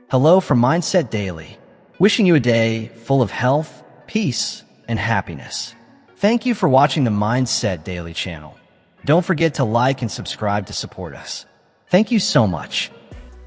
Hello from Mindset Daily, wishing you a day full of health, peace, and happiness. Thank you for watching the Mindset Daily channel. Don't forget to like and subscribe to support us. Thank you so much.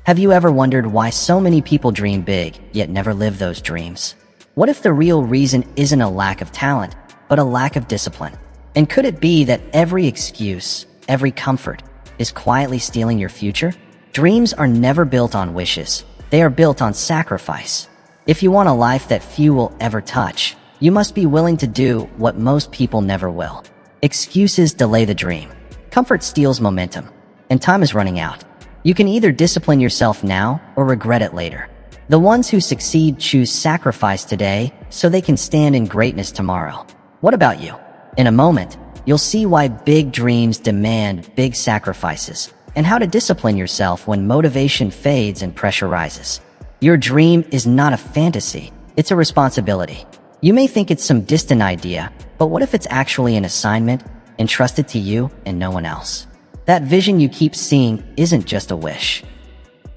Have you ever wondered why so many people dream big, yet never live those dreams? What if the real reason isn't a lack of talent, but a lack of discipline? And could it be that every excuse, every comfort, is quietly stealing your future? Dreams are never built on wishes. They are built on sacrifice. If you want a life that few will ever touch, you must be willing to do what most people never will. Excuses delay the dream. Comfort steals momentum, and time is running out. You can either discipline yourself now or regret it later. The ones who succeed choose sacrifice today so they can stand in greatness tomorrow. What about you? In a moment, you'll see why big dreams demand big sacrifices, and how to discipline yourself when motivation fades and pressure rises. Your dream is not a fantasy, it's a responsibility. You may think it's some distant idea, but what if it's actually an assignment entrusted to you and no one else? That vision you keep seeing isn't just a wish.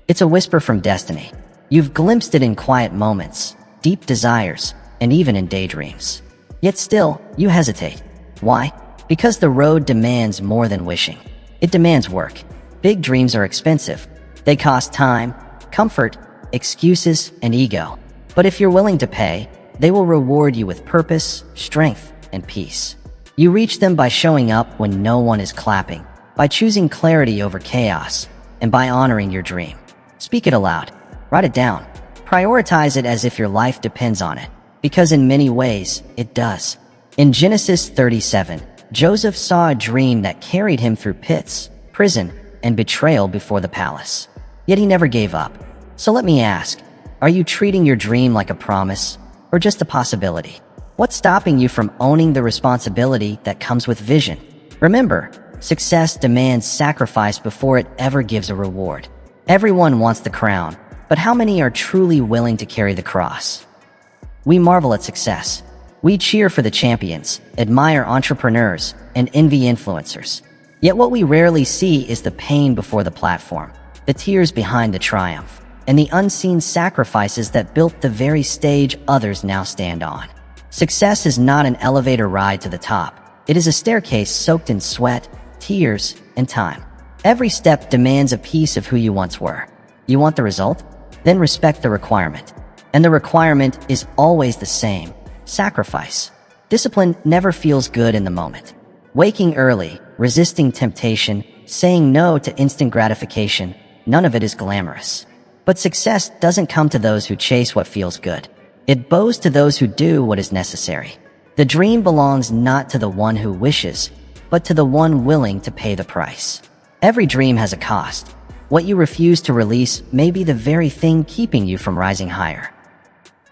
It's a whisper from destiny. You've glimpsed it in quiet moments, deep desires, and even in daydreams. Yet still, you hesitate. Why? Because the road demands more than wishing. It demands work. Big dreams are expensive. They cost time, comfort, excuses, and ego. But if you're willing to pay, they will reward you with purpose, strength, and peace. You reach them by showing up when no one is clapping, by choosing clarity over chaos, and by honoring your dream. Speak it aloud. Write it down. Prioritize it as if your life depends on it, because in many ways, it does. In Genesis 37, Joseph saw a dream that carried him through pits, prison, and betrayal before the palace. Yet he never gave up. So let me ask, are you treating your dream like a promise or just a possibility? What's stopping you from owning the responsibility that comes with vision? Remember, success demands sacrifice before it ever gives a reward. Everyone wants the crown, but how many are truly willing to carry the cross? We marvel at success. We cheer for the champions, admire entrepreneurs, and envy influencers. Yet what we rarely see is the pain before the platform, the tears behind the triumph, and the unseen sacrifices that built the very stage others now stand on. Success is not an elevator ride to the top. It is a staircase soaked in sweat, tears, and time. Every step demands a piece of who you once were. You want the result? Then respect the requirement. And the requirement is always the same: sacrifice. Discipline never feels good in the moment. Waking early, resisting temptation, saying no to instant gratification, none of it is glamorous. But success doesn't come to those who chase what feels good. It bows to those who do what is necessary. The dream belongs not to the one who wishes, but to the one willing to pay the price. Every dream has a cost. What you refuse to release may be the very thing keeping you from rising higher.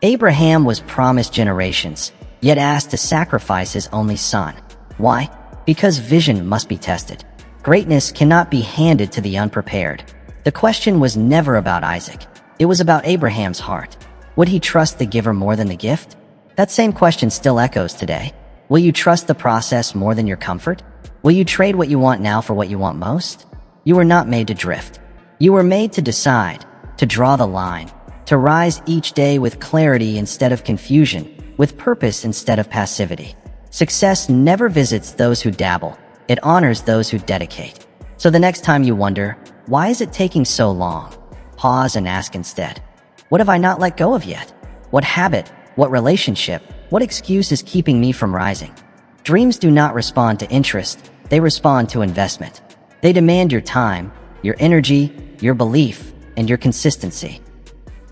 Abraham was promised generations, yet asked to sacrifice his only son. Why? Because vision must be tested. Greatness cannot be handed to the unprepared. The question was never about Isaac. It was about Abraham's heart. Would he trust the giver more than the gift? That same question still echoes today. Will you trust the process more than your comfort? Will you trade what you want now for what you want most? You were not made to drift. You were made to decide, to draw the line, to rise each day with clarity instead of confusion, with purpose instead of passivity. Success never visits those who dabble. It honors those who dedicate. So the next time you wonder, why is it taking so long? Pause and ask instead, what have I not let go of yet? What habit, what relationship, what excuse is keeping me from rising? Dreams do not respond to interest. They respond to investment. They demand your time, your energy, your belief, and your consistency.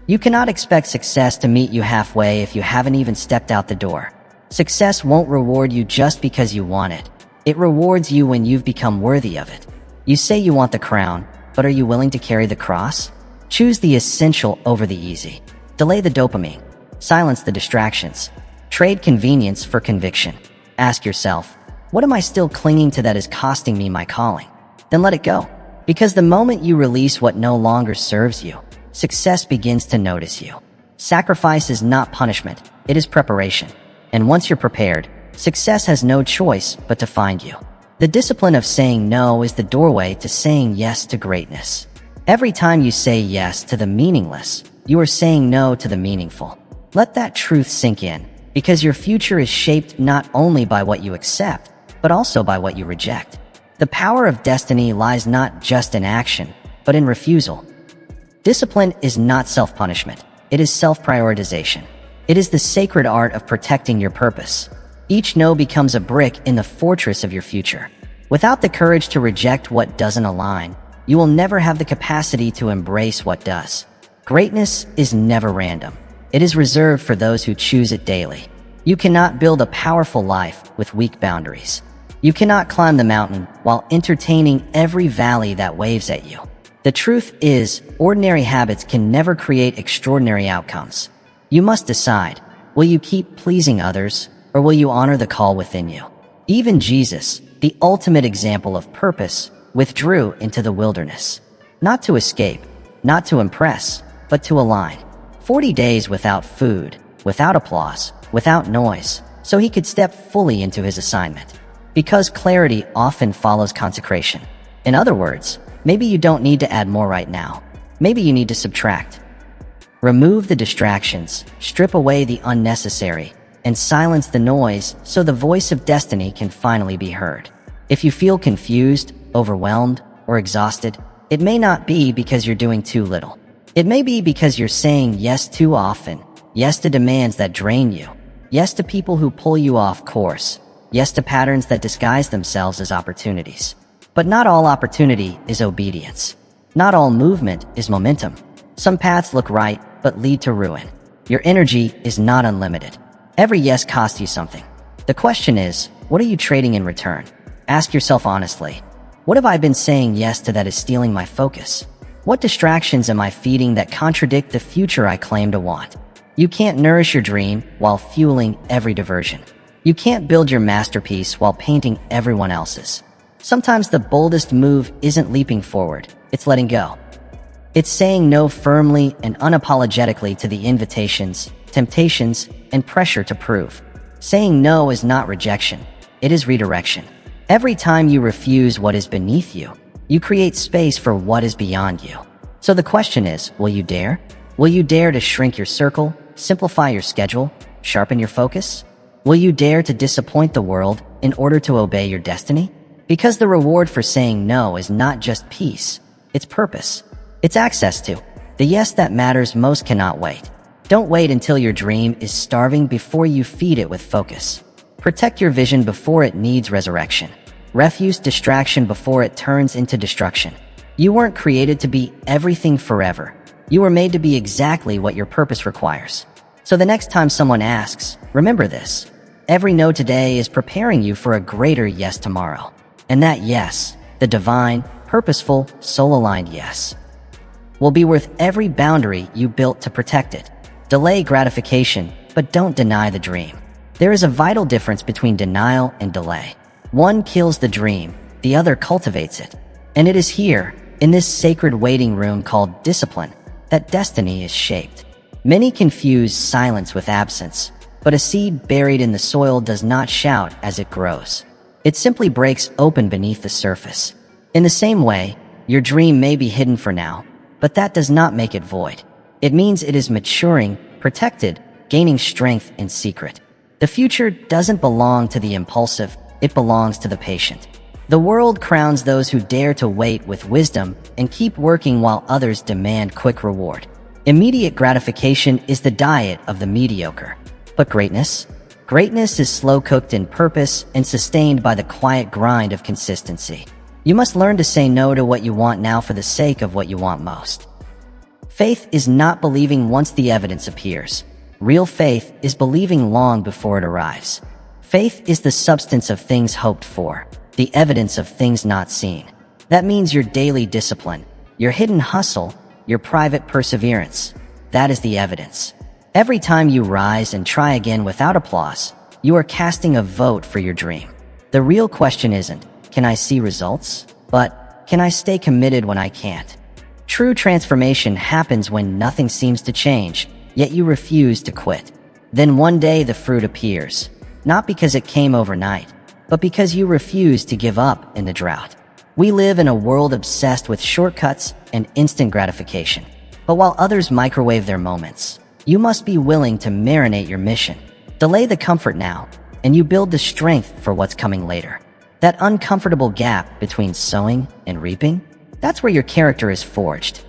You cannot expect success to meet you halfway if you haven't even stepped out the door. Success won't reward you just because you want it. It rewards you when you've become worthy of it. You say you want the crown, but are you willing to carry the cross? Choose the essential over the easy. Delay the dopamine. Silence the distractions. Trade convenience for conviction. Ask yourself, what am I still clinging to that is costing me my calling? Then let it go. Because the moment you release what no longer serves you, success begins to notice you. Sacrifice is not punishment, it is preparation. And once you're prepared, success has no choice but to find you. The discipline of saying no is the doorway to saying yes to greatness. Every time you say yes to the meaningless, You are saying no to the meaningful. Let that truth sink in, because your future is shaped not only by what you accept, but also by what you reject. The power of destiny lies not just in action, but in refusal. Discipline is not self-punishment. It is self-prioritization. It is the sacred art of protecting your purpose. Each no becomes a brick in the fortress of your future. Without the courage to reject what doesn't align, you will never have the capacity to embrace what does. Greatness is never random. It is reserved for those who choose it daily. You cannot build a powerful life with weak boundaries. You cannot climb the mountain while entertaining every valley that waves at you. The truth is, ordinary habits can never create extraordinary outcomes. You must decide, will you keep pleasing others, or will you honor the call within you? Even Jesus, the ultimate example of purpose, withdrew into the wilderness. Not to escape, not to impress, but to align. 40 days without food, without applause, without noise, so he could step fully into his assignment. Because clarity often follows consecration. In other words, maybe you don't need to add more right now. Maybe you need to subtract. Remove the distractions, strip away the unnecessary, and silence the noise so the voice of destiny can finally be heard. If you feel confused, overwhelmed, or exhausted, it may not be because you're doing too little. It may be because you're saying yes too often, yes to demands that drain you, yes to people who pull you off course, yes to patterns that disguise themselves as opportunities. But not all opportunity is obedience. Not all movement is momentum. Some paths look right, but lead to ruin. Your energy is not unlimited. Every yes costs you something. The question is, what are you trading in return? Ask yourself honestly, what have I been saying yes to that is stealing my focus? What distractions am I feeding that contradict the future I claim to want? You can't nourish your dream while fueling every diversion. You can't build your masterpiece while painting everyone else's. Sometimes the boldest move isn't leaping forward, it's letting go. It's saying no firmly and unapologetically to the invitations, temptations, and pressure to prove. Saying no is not rejection, it is redirection. Every time you refuse what is beneath you, you create space for what is beyond you. So the question is, will you dare? Will you dare to shrink your circle, simplify your schedule, sharpen your focus? Will you dare to disappoint the world in order to obey your destiny? Because the reward for saying no is not just peace, it's purpose. It's access to. The yes that matters most cannot wait. Don't wait until your dream is starving before you feed it with focus. Protect your vision before it needs resurrection. Refuse distraction before it turns into destruction. You weren't created to be everything forever. You were made to be exactly what your purpose requires. So the next time someone asks, remember this. Every no today is preparing you for a greater yes tomorrow. And that yes, the divine, purposeful, soul-aligned yes, will be worth every boundary you built to protect it. Delay gratification, but don't deny the dream. There is a vital difference between denial and delay. One kills the dream, the other cultivates it. And it is here, in this sacred waiting room called discipline, that destiny is shaped. Many confuse silence with absence, but a seed buried in the soil does not shout as it grows. It simply breaks open beneath the surface. In the same way, your dream may be hidden for now, but that does not make it void. It means it is maturing, protected, gaining strength in secret. The future doesn't belong to the impulsive, it belongs to the patient. The world crowns those who dare to wait with wisdom and keep working while others demand quick reward. Immediate gratification is the diet of the mediocre. But greatness? Greatness is slow-cooked in purpose and sustained by the quiet grind of consistency. You must learn to say no to what you want now for the sake of what you want most. Faith is not believing once the evidence appears. Real faith is believing long before it arrives. Faith is the substance of things hoped for, the evidence of things not seen. That means your daily discipline, your hidden hustle, your private perseverance. That is the evidence. Every time you rise and try again without applause, you are casting a vote for your dream. The real question isn't, can I see results? But, can I stay committed when I can't? True transformation happens when nothing seems to change, yet you refuse to quit. Then one day the fruit appears, not because it came overnight, but because you refuse to give up in the drought. We live in a world obsessed with shortcuts and instant gratification. But while others microwave their moments, you must be willing to marinate your mission. Delay the comfort now, and you build the strength for what's coming later. That uncomfortable gap between sowing and reaping, that's where your character is forged.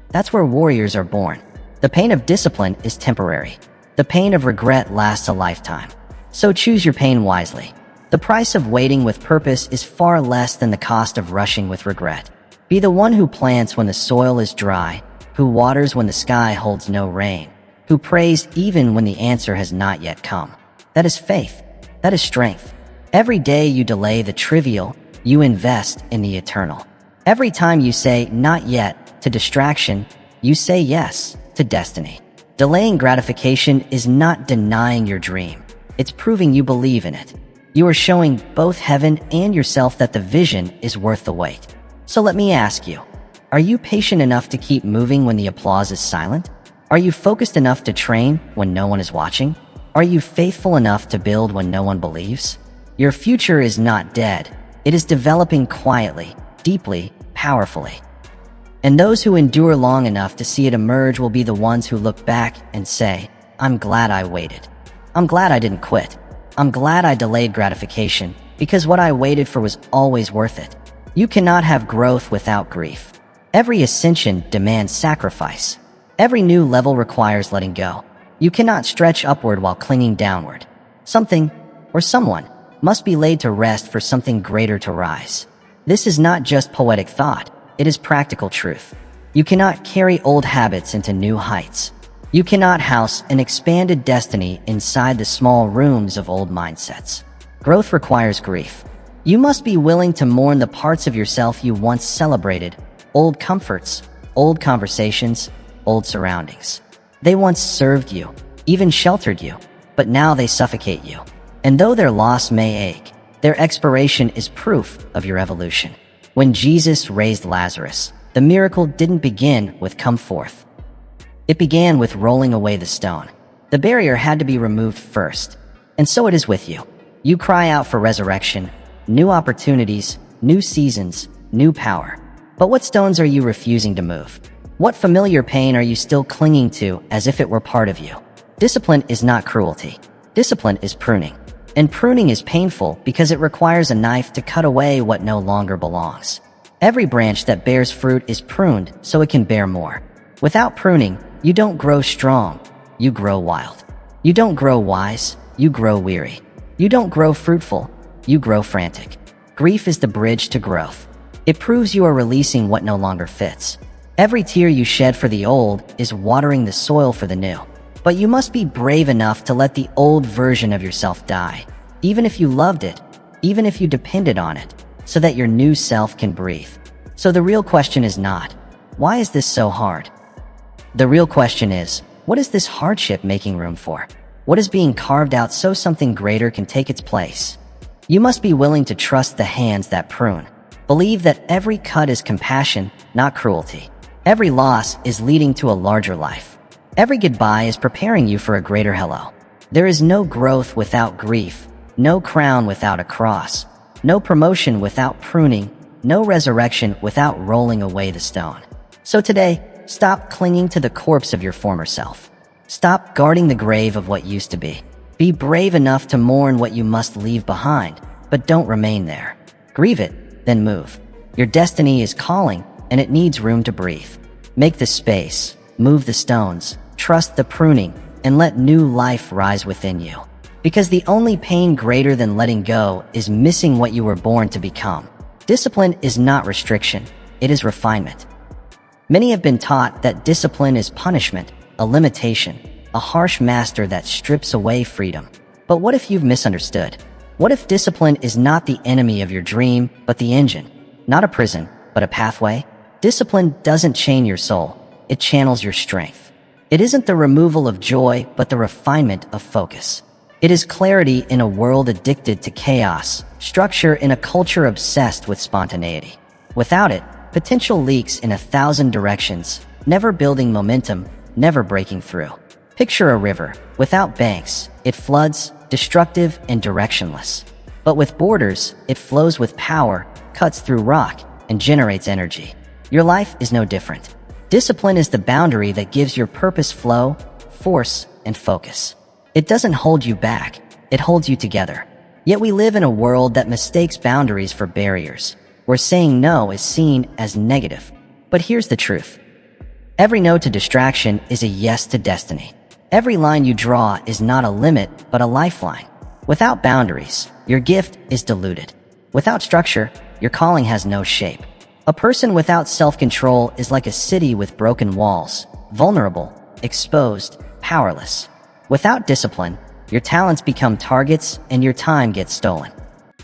That's where warriors are born. The pain of discipline is temporary. The pain of regret lasts a lifetime. So choose your pain wisely. The price of waiting with purpose is far less than the cost of rushing with regret. Be the one who plants when the soil is dry, who waters when the sky holds no rain, who prays even when the answer has not yet come. That is faith. That is strength. Every day you delay the trivial, you invest in the eternal. Every time you say not yet to distraction, you say yes to destiny. Delaying gratification is not denying your dream. It's proving you believe in it. You are showing both heaven and yourself that the vision is worth the wait. So let me ask you, are you patient enough to keep moving when the applause is silent? Are you focused enough to train when no one is watching? Are you faithful enough to build when no one believes? Your future is not dead. It is developing quietly, deeply, powerfully. And those who endure long enough to see it emerge will be the ones who look back and say, I'm glad I waited. I'm glad I didn't quit. I'm glad I delayed gratification, because what I waited for was always worth it. You cannot have growth without grief. Every ascension demands sacrifice. Every new level requires letting go. You cannot stretch upward while clinging downward. Something, or someone, must be laid to rest for something greater to rise. This is not just poetic thought, it is practical truth. You cannot carry old habits into new heights. You cannot house an expanded destiny inside the small rooms of old mindsets. Growth requires grief. You must be willing to mourn the parts of yourself you once celebrated, old comforts, old conversations, old surroundings. They once served you, even sheltered you, but now they suffocate you. And though their loss may ache, their expiration is proof of your evolution. When Jesus raised Lazarus, the miracle didn't begin with come forth. It began with rolling away the stone. The barrier had to be removed first. And so it is with you. You cry out for resurrection, new opportunities, new seasons, new power. But what stones are you refusing to move? What familiar pain are you still clinging to as if it were part of you? Discipline is not cruelty. Discipline is pruning. And pruning is painful because it requires a knife to cut away what no longer belongs. Every branch that bears fruit is pruned so it can bear more. Without pruning, you don't grow strong, you grow wild. You don't grow wise, you grow weary. You don't grow fruitful, you grow frantic. Grief is the bridge to growth. It proves you are releasing what no longer fits. Every tear you shed for the old is watering the soil for the new. But you must be brave enough to let the old version of yourself die, even if you loved it, even if you depended on it, so that your new self can breathe. So the real question is not, why is this so hard? The real question is, what is this hardship making room for? What is being carved out so something greater can take its place? You must be willing to trust the hands that prune. Believe that every cut is compassion, not cruelty. Every loss is leading to a larger life. Every goodbye is preparing you for a greater hello. There is no growth without grief, no crown without a cross, no promotion without pruning, no resurrection without rolling away the stone. So today, stop clinging to the corpse of your former self. Stop guarding the grave of what used to be. Be brave enough to mourn what you must leave behind, but don't remain there. Grieve it, then move. Your destiny is calling, and it needs room to breathe. Make the space, move the stones, trust the pruning, and let new life rise within you. Because the only pain greater than letting go is missing what you were born to become. Discipline is not restriction, it is refinement. Many have been taught that discipline is punishment, a limitation, a harsh master that strips away freedom. But what if you've misunderstood? What if discipline is not the enemy of your dream, but the engine? Not a prison, but a pathway? Discipline doesn't chain your soul, it channels your strength. It isn't the removal of joy, but the refinement of focus. It is clarity in a world addicted to chaos, structure in a culture obsessed with spontaneity. Without it, potential leaks in 1,000 directions, never building momentum, never breaking through. Picture a river. Without banks, it floods, destructive and directionless. But with borders, it flows with power, cuts through rock, and generates energy. Your life is no different. Discipline is the boundary that gives your purpose flow, force, and focus. It doesn't hold you back, it holds you together. Yet we live in a world that mistakes boundaries for barriers, where saying no is seen as negative. But here's the truth. Every no to distraction is a yes to destiny. Every line you draw is not a limit, but a lifeline. Without boundaries, your gift is diluted. Without structure, your calling has no shape. A person without self-control is like a city with broken walls, vulnerable, exposed, powerless. Without discipline, your talents become targets and your time gets stolen.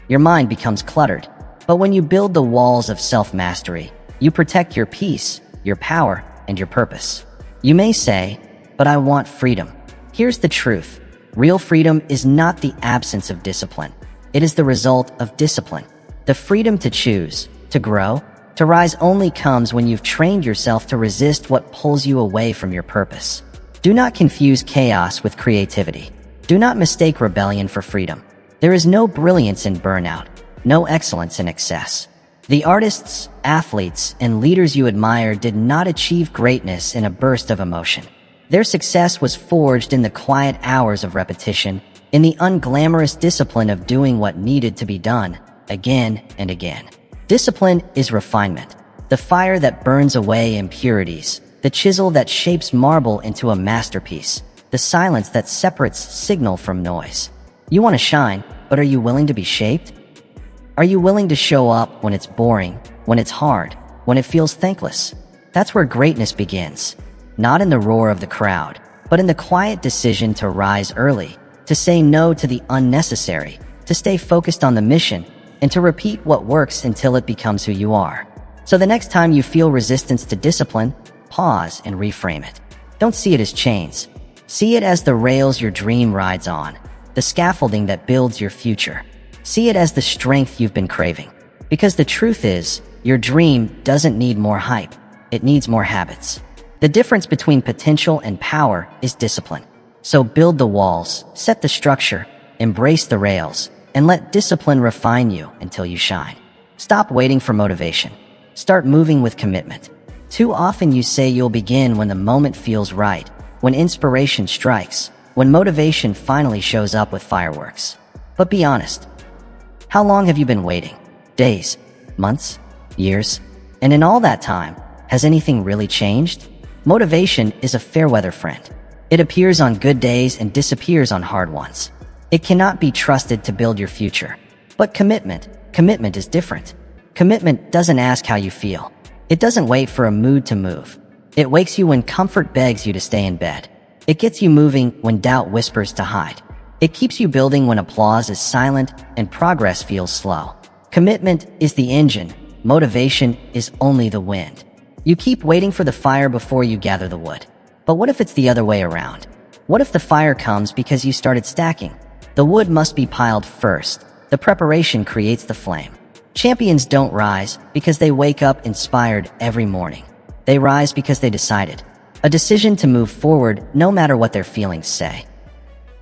Your mind becomes cluttered. But when you build the walls of self-mastery, you protect your peace, your power, and your purpose. You may say, "But I want freedom." Here's the truth. Real freedom is not the absence of discipline. It is the result of discipline. The freedom to choose, to grow, to rise only comes when you've trained yourself to resist what pulls you away from your purpose. Do not confuse chaos with creativity. Do not mistake rebellion for freedom. There is no brilliance in burnout, no excellence in excess. The artists, athletes, and leaders you admire did not achieve greatness in a burst of emotion. Their success was forged in the quiet hours of repetition, in the unglamorous discipline of doing what needed to be done, again and again. Discipline is refinement, the fire that burns away impurities, the chisel that shapes marble into a masterpiece, the silence that separates signal from noise. You want to shine, but are you willing to be shaped? Are you willing to show up when it's boring, when it's hard, when it feels thankless? That's where greatness begins. Not in the roar of the crowd, but in the quiet decision to rise early, to say no to the unnecessary, to stay focused on the mission, and to repeat what works until it becomes who you are. So the next time you feel resistance to discipline, pause and reframe it. Don't see it as chains. See it as the rails your dream rides on, the scaffolding that builds your future. See it as the strength you've been craving. Because the truth is, your dream doesn't need more hype. It needs more habits. The difference between potential and power is discipline. So build the walls, set the structure, embrace the rails, and let discipline refine you until you shine. Stop waiting for motivation. Start moving with commitment. Too often you say you'll begin when the moment feels right, when inspiration strikes, when motivation finally shows up with fireworks. But be honest. How long have you been waiting? Days? Months? Years? And in all that time, has anything really changed? Motivation is a fair-weather friend. It appears on good days and disappears on hard ones. It cannot be trusted to build your future. But commitment is different. Commitment doesn't ask how you feel. It doesn't wait for a mood to move. It wakes you when comfort begs you to stay in bed. It gets you moving when doubt whispers to hide. It keeps you building when applause is silent and progress feels slow. Commitment is the engine. Motivation is only the wind. You keep waiting for the fire before you gather the wood. But what if it's the other way around? What if the fire comes because you started stacking? The wood must be piled first. The preparation creates the flame. Champions don't rise because they wake up inspired every morning. They rise because they decided. A decision to move forward no matter what their feelings say.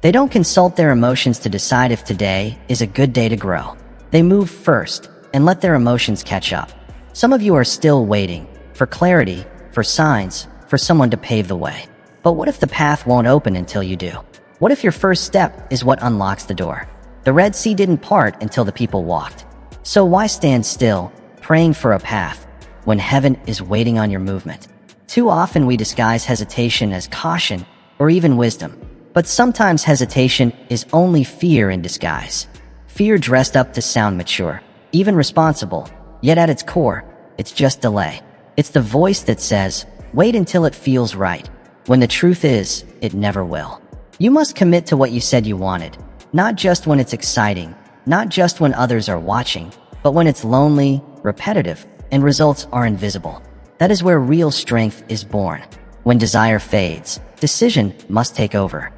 They don't consult their emotions to decide if today is a good day to grow. They move first and let their emotions catch up. Some of you are still waiting for clarity, for signs, for someone to pave the way. But what if the path won't open until you do? What if your first step is what unlocks the door? The Red Sea didn't part until the people walked. So why stand still, praying for a path, when heaven is waiting on your movement? Too often we disguise hesitation as caution or even wisdom. But sometimes hesitation is only fear in disguise. Fear dressed up to sound mature, even responsible, yet at its core, it's just delay. It's the voice that says, wait until it feels right, when the truth is, it never will. You must commit to what you said you wanted, not just when it's exciting, not just when others are watching, but when it's lonely, repetitive, and results are invisible. That is where real strength is born. When desire fades, decision must take over.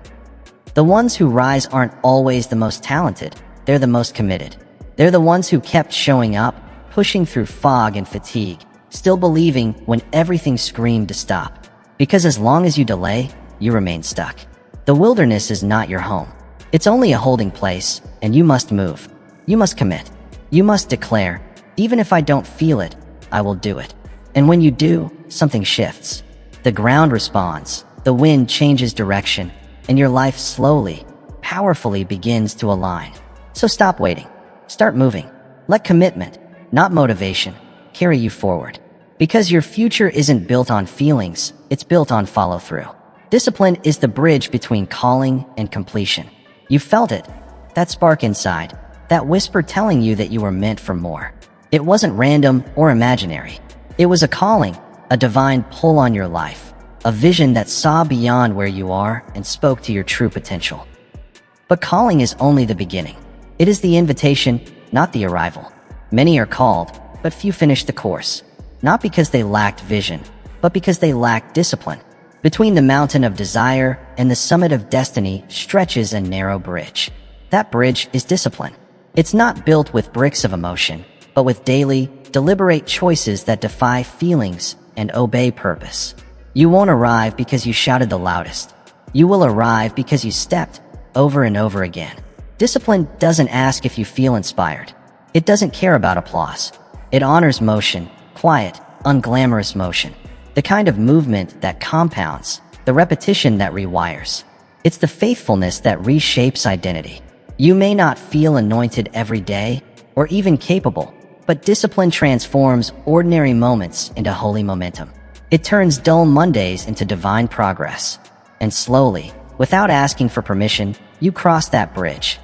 The ones who rise aren't always the most talented, they're the most committed. They're the ones who kept showing up, pushing through fog and fatigue, still believing when everything screamed to stop. Because as long as you delay, you remain stuck. The wilderness is not your home. It's only a holding place, and you must move. You must commit. You must declare, even if I don't feel it, I will do it. And when you do, something shifts. The ground responds, the wind changes direction, and your life slowly, powerfully begins to align. So stop waiting. Start moving. Let commitment, not motivation, carry you forward. Because your future isn't built on feelings, it's built on follow-through. Discipline is the bridge between calling and completion. You felt it, that spark inside, that whisper telling you that you were meant for more. It wasn't random or imaginary. It was a calling, a divine pull on your life, a vision that saw beyond where you are and spoke to your true potential. But calling is only the beginning. It is the invitation, not the arrival. Many are called, but few finish the course. Not because they lacked vision, but because they lacked discipline. Between the mountain of desire and the summit of destiny stretches a narrow bridge. That bridge is discipline. It's not built with bricks of emotion, but with daily, deliberate choices that defy feelings and obey purpose. You won't arrive because you shouted the loudest. You will arrive because you stepped over and over again. Discipline doesn't ask if you feel inspired. It doesn't care about applause. It honors motion, quiet, unglamorous motion. The kind of movement that compounds, the repetition that rewires. It's the faithfulness that reshapes identity. You may not feel anointed every day, or even capable, but discipline transforms ordinary moments into holy momentum. It turns dull Mondays into divine progress. And slowly, without asking for permission, you cross that bridge.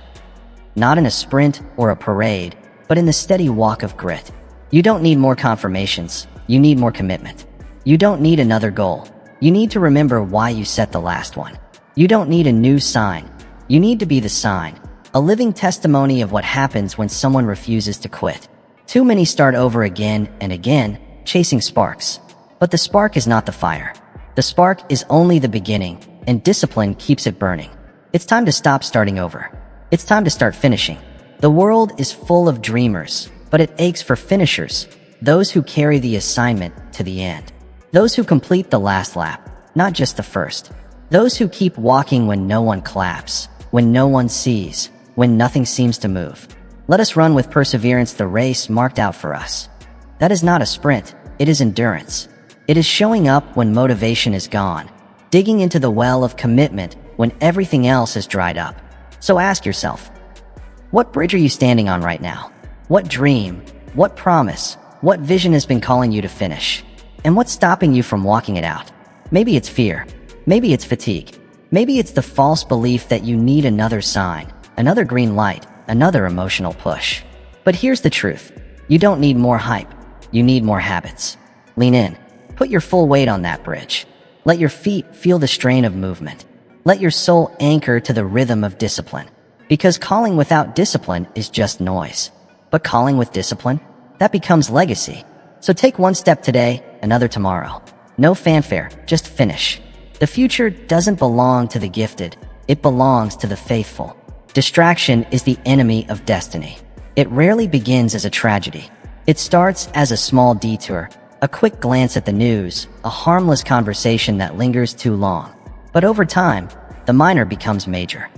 Not in a sprint or a parade, but in the steady walk of grit. You don't need more confirmations, you need more commitment. You don't need another goal. You need to remember why you set the last one. You don't need a new sign. You need to be the sign, a living testimony of what happens when someone refuses to quit. Too many start over again and again, chasing sparks. But the spark is not the fire. The spark is only the beginning, and discipline keeps it burning. It's time to stop starting over. It's time to start finishing. The world is full of dreamers, but it aches for finishers, those who carry the assignment to the end. Those who complete the last lap, not just the first. Those who keep walking when no one claps, when no one sees, when nothing seems to move. Let us run with perseverance the race marked out for us. That is not a sprint, it is endurance. It is showing up when motivation is gone, digging into the well of commitment when everything else has dried up. So ask yourself, what bridge are you standing on right now? What dream, what promise, what vision has been calling you to finish? And what's stopping you from walking it out? Maybe it's fear. Maybe it's fatigue. Maybe it's the false belief that you need another sign, another green light, another emotional push. But here's the truth. You don't need more hype. You need more habits. Lean in. Put your full weight on that bridge. Let your feet feel the strain of movement. Let your soul anchor to the rhythm of discipline. Because calling without discipline is just noise. But calling with discipline, that becomes legacy. So take one step today, another tomorrow. No fanfare, just finish. The future doesn't belong to the gifted. It belongs to the faithful. Distraction is the enemy of destiny. It rarely begins as a tragedy. It starts as a small detour, a quick glance at the news, a harmless conversation that lingers too long. But over time, the minor becomes major.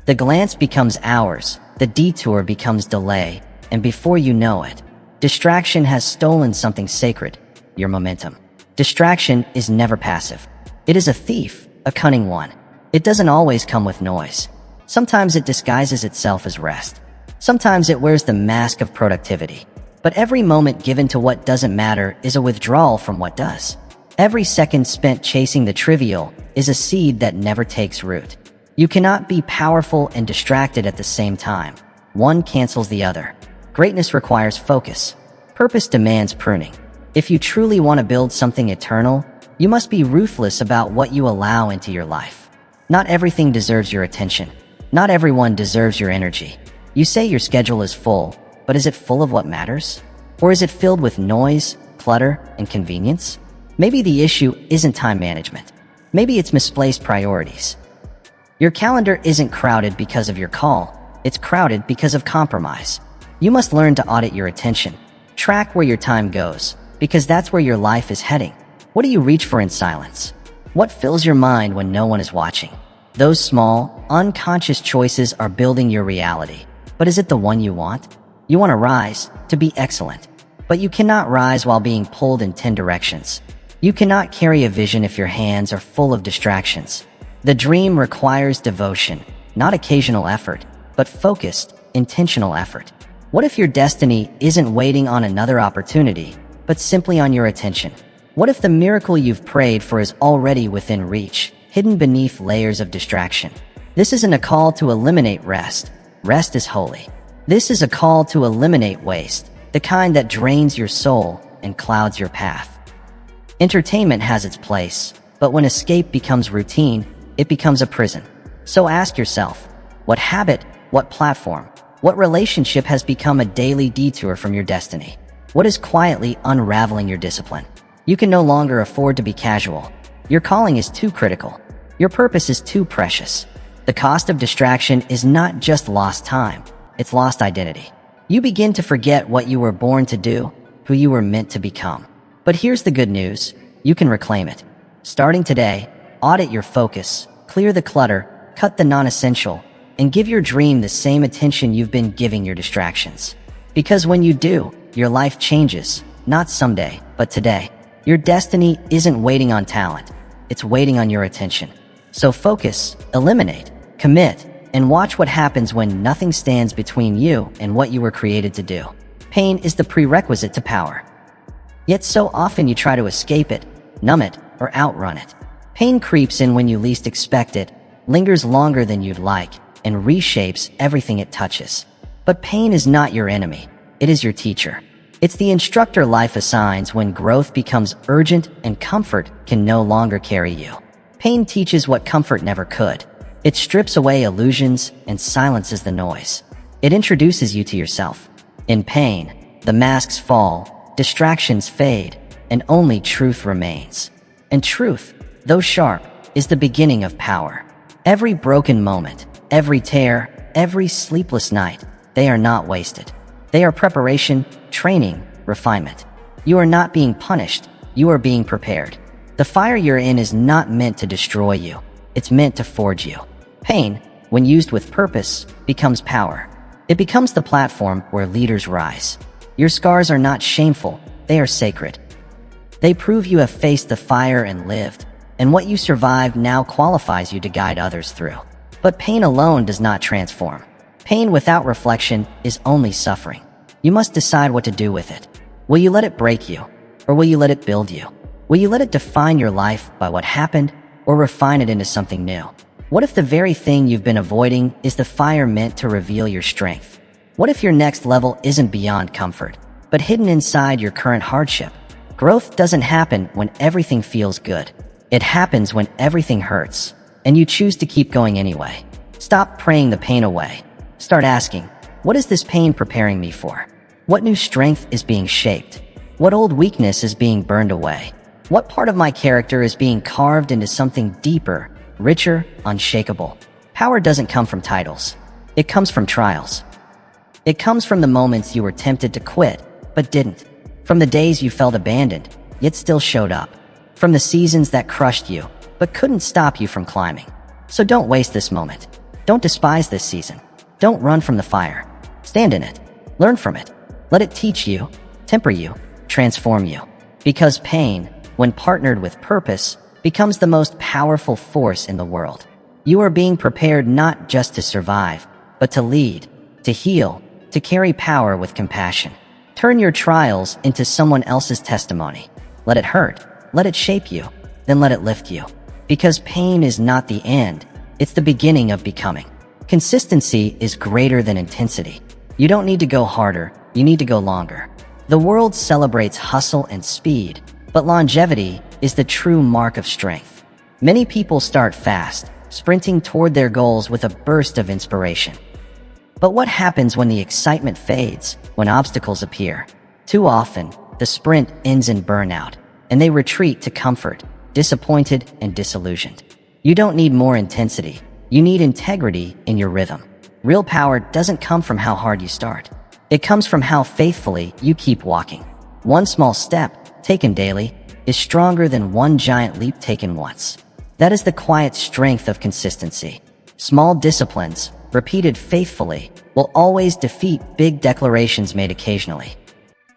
The glance becomes hours, the detour becomes delay, and before you know it, distraction has stolen something sacred, your momentum. Distraction is never passive. It is a thief, a cunning one. It doesn't always come with noise. Sometimes it disguises itself as rest. Sometimes it wears the mask of productivity. But every moment given to what doesn't matter is a withdrawal from what does. Every second spent chasing the trivial is a seed that never takes root. You cannot be powerful and distracted at the same time. One cancels the other. Greatness requires focus. Purpose demands pruning. If you truly want to build something eternal, you must be ruthless about what you allow into your life. Not everything deserves your attention. Not everyone deserves your energy. You say your schedule is full, but is it full of what matters? Or is it filled with noise, clutter, and convenience? Maybe the issue isn't time management. Maybe it's misplaced priorities. Your calendar isn't crowded because of your call. It's crowded because of compromise. You must learn to audit your attention. Track where your time goes, because that's where your life is heading. What do you reach for in silence? What fills your mind when no one is watching? Those small, unconscious choices are building your reality. But is it the one you want? You want to rise, to be excellent. but you cannot rise while being pulled in 10 directions. You cannot carry a vision if your hands are full of distractions. The dream requires devotion, not occasional effort, but focused, intentional effort. What if your destiny isn't waiting on another opportunity, but simply on your attention? What if the miracle you've prayed for is already within reach, hidden beneath layers of distraction? This isn't a call to eliminate rest. Rest is holy. This is a call to eliminate waste, the kind that drains your soul and clouds your path. Entertainment has its place, but when escape becomes routine, it becomes a prison. So ask yourself, what habit, what platform, what relationship has become a daily detour from your destiny? What is quietly unraveling your discipline? You can no longer afford to be casual. Your calling is too critical. Your purpose is too precious. The cost of distraction is not just lost time, it's lost identity. You begin to forget what you were born to do, who you were meant to become. But here's the good news, you can reclaim it. Starting today, audit your focus, clear the clutter, cut the non-essential, and give your dream the same attention you've been giving your distractions. Because when you do, your life changes, not someday, but today. Your destiny isn't waiting on talent, it's waiting on your attention. So focus, eliminate, commit, and watch what happens when nothing stands between you and what you were created to do. Pain is the prerequisite to power. Yet so often you try to escape it, numb it, or outrun it. Pain creeps in when you least expect it, lingers longer than you'd like, and reshapes everything it touches. But pain is not your enemy, it is your teacher. It's the instructor life assigns when growth becomes urgent and comfort can no longer carry you. Pain teaches what comfort never could. It strips away illusions and silences the noise. It introduces you to yourself. In pain, the masks fall, distractions fade, and only truth remains. And truth, though sharp, is the beginning of power. Every broken moment, every tear, every sleepless night, they are not wasted. They are preparation, training, refinement. You are not being punished, you are being prepared. The fire you're in is not meant to destroy you, it's meant to forge you. Pain, when used with purpose, becomes power. It becomes the platform where leaders rise. Your scars are not shameful, they are sacred. They prove you have faced the fire and lived, and what you survived now qualifies you to guide others through. But pain alone does not transform. Pain without reflection is only suffering. You must decide what to do with it. Will you let it break you, or will you let it build you? Will you let it define your life by what happened, or refine it into something new? What if the very thing you've been avoiding is the fire meant to reveal your strength? What if your next level isn't beyond comfort, but hidden inside your current hardship? Growth doesn't happen when everything feels good. It happens when everything hurts, and you choose to keep going anyway. Stop praying the pain away. Start asking, what is this pain preparing me for? What new strength is being shaped? What old weakness is being burned away? What part of my character is being carved into something deeper, richer, unshakable? Power doesn't come from titles. It comes from trials. It comes from the moments you were tempted to quit, but didn't. From the days you felt abandoned, yet still showed up. From the seasons that crushed you, but couldn't stop you from climbing. So don't waste this moment. Don't despise this season. Don't run from the fire. Stand in it. Learn from it. Let it teach you, temper you, transform you. Because pain, when partnered with purpose, becomes the most powerful force in the world. You are being prepared not just to survive, but to lead, to heal, to carry power with compassion. Turn your trials into someone else's testimony. Let it hurt. Let it shape you. Then let it lift you. Because pain is not the end. It's the beginning of becoming. Consistency is greater than intensity. You don't need to go harder. You need to go longer. The world celebrates hustle and speed, but longevity is the true mark of strength. Many people start fast, sprinting toward their goals with a burst of inspiration. But what happens when the excitement fades, when obstacles appear? Too often, the sprint ends in burnout, and they retreat to comfort, disappointed and disillusioned. You don't need more intensity. You need integrity in your rhythm. Real power doesn't come from how hard you start. It comes from how faithfully you keep walking. One small step, taken daily, is stronger than one giant leap taken once. That is the quiet strength of consistency. Small disciplines, repeated faithfully, will always defeat big declarations made occasionally.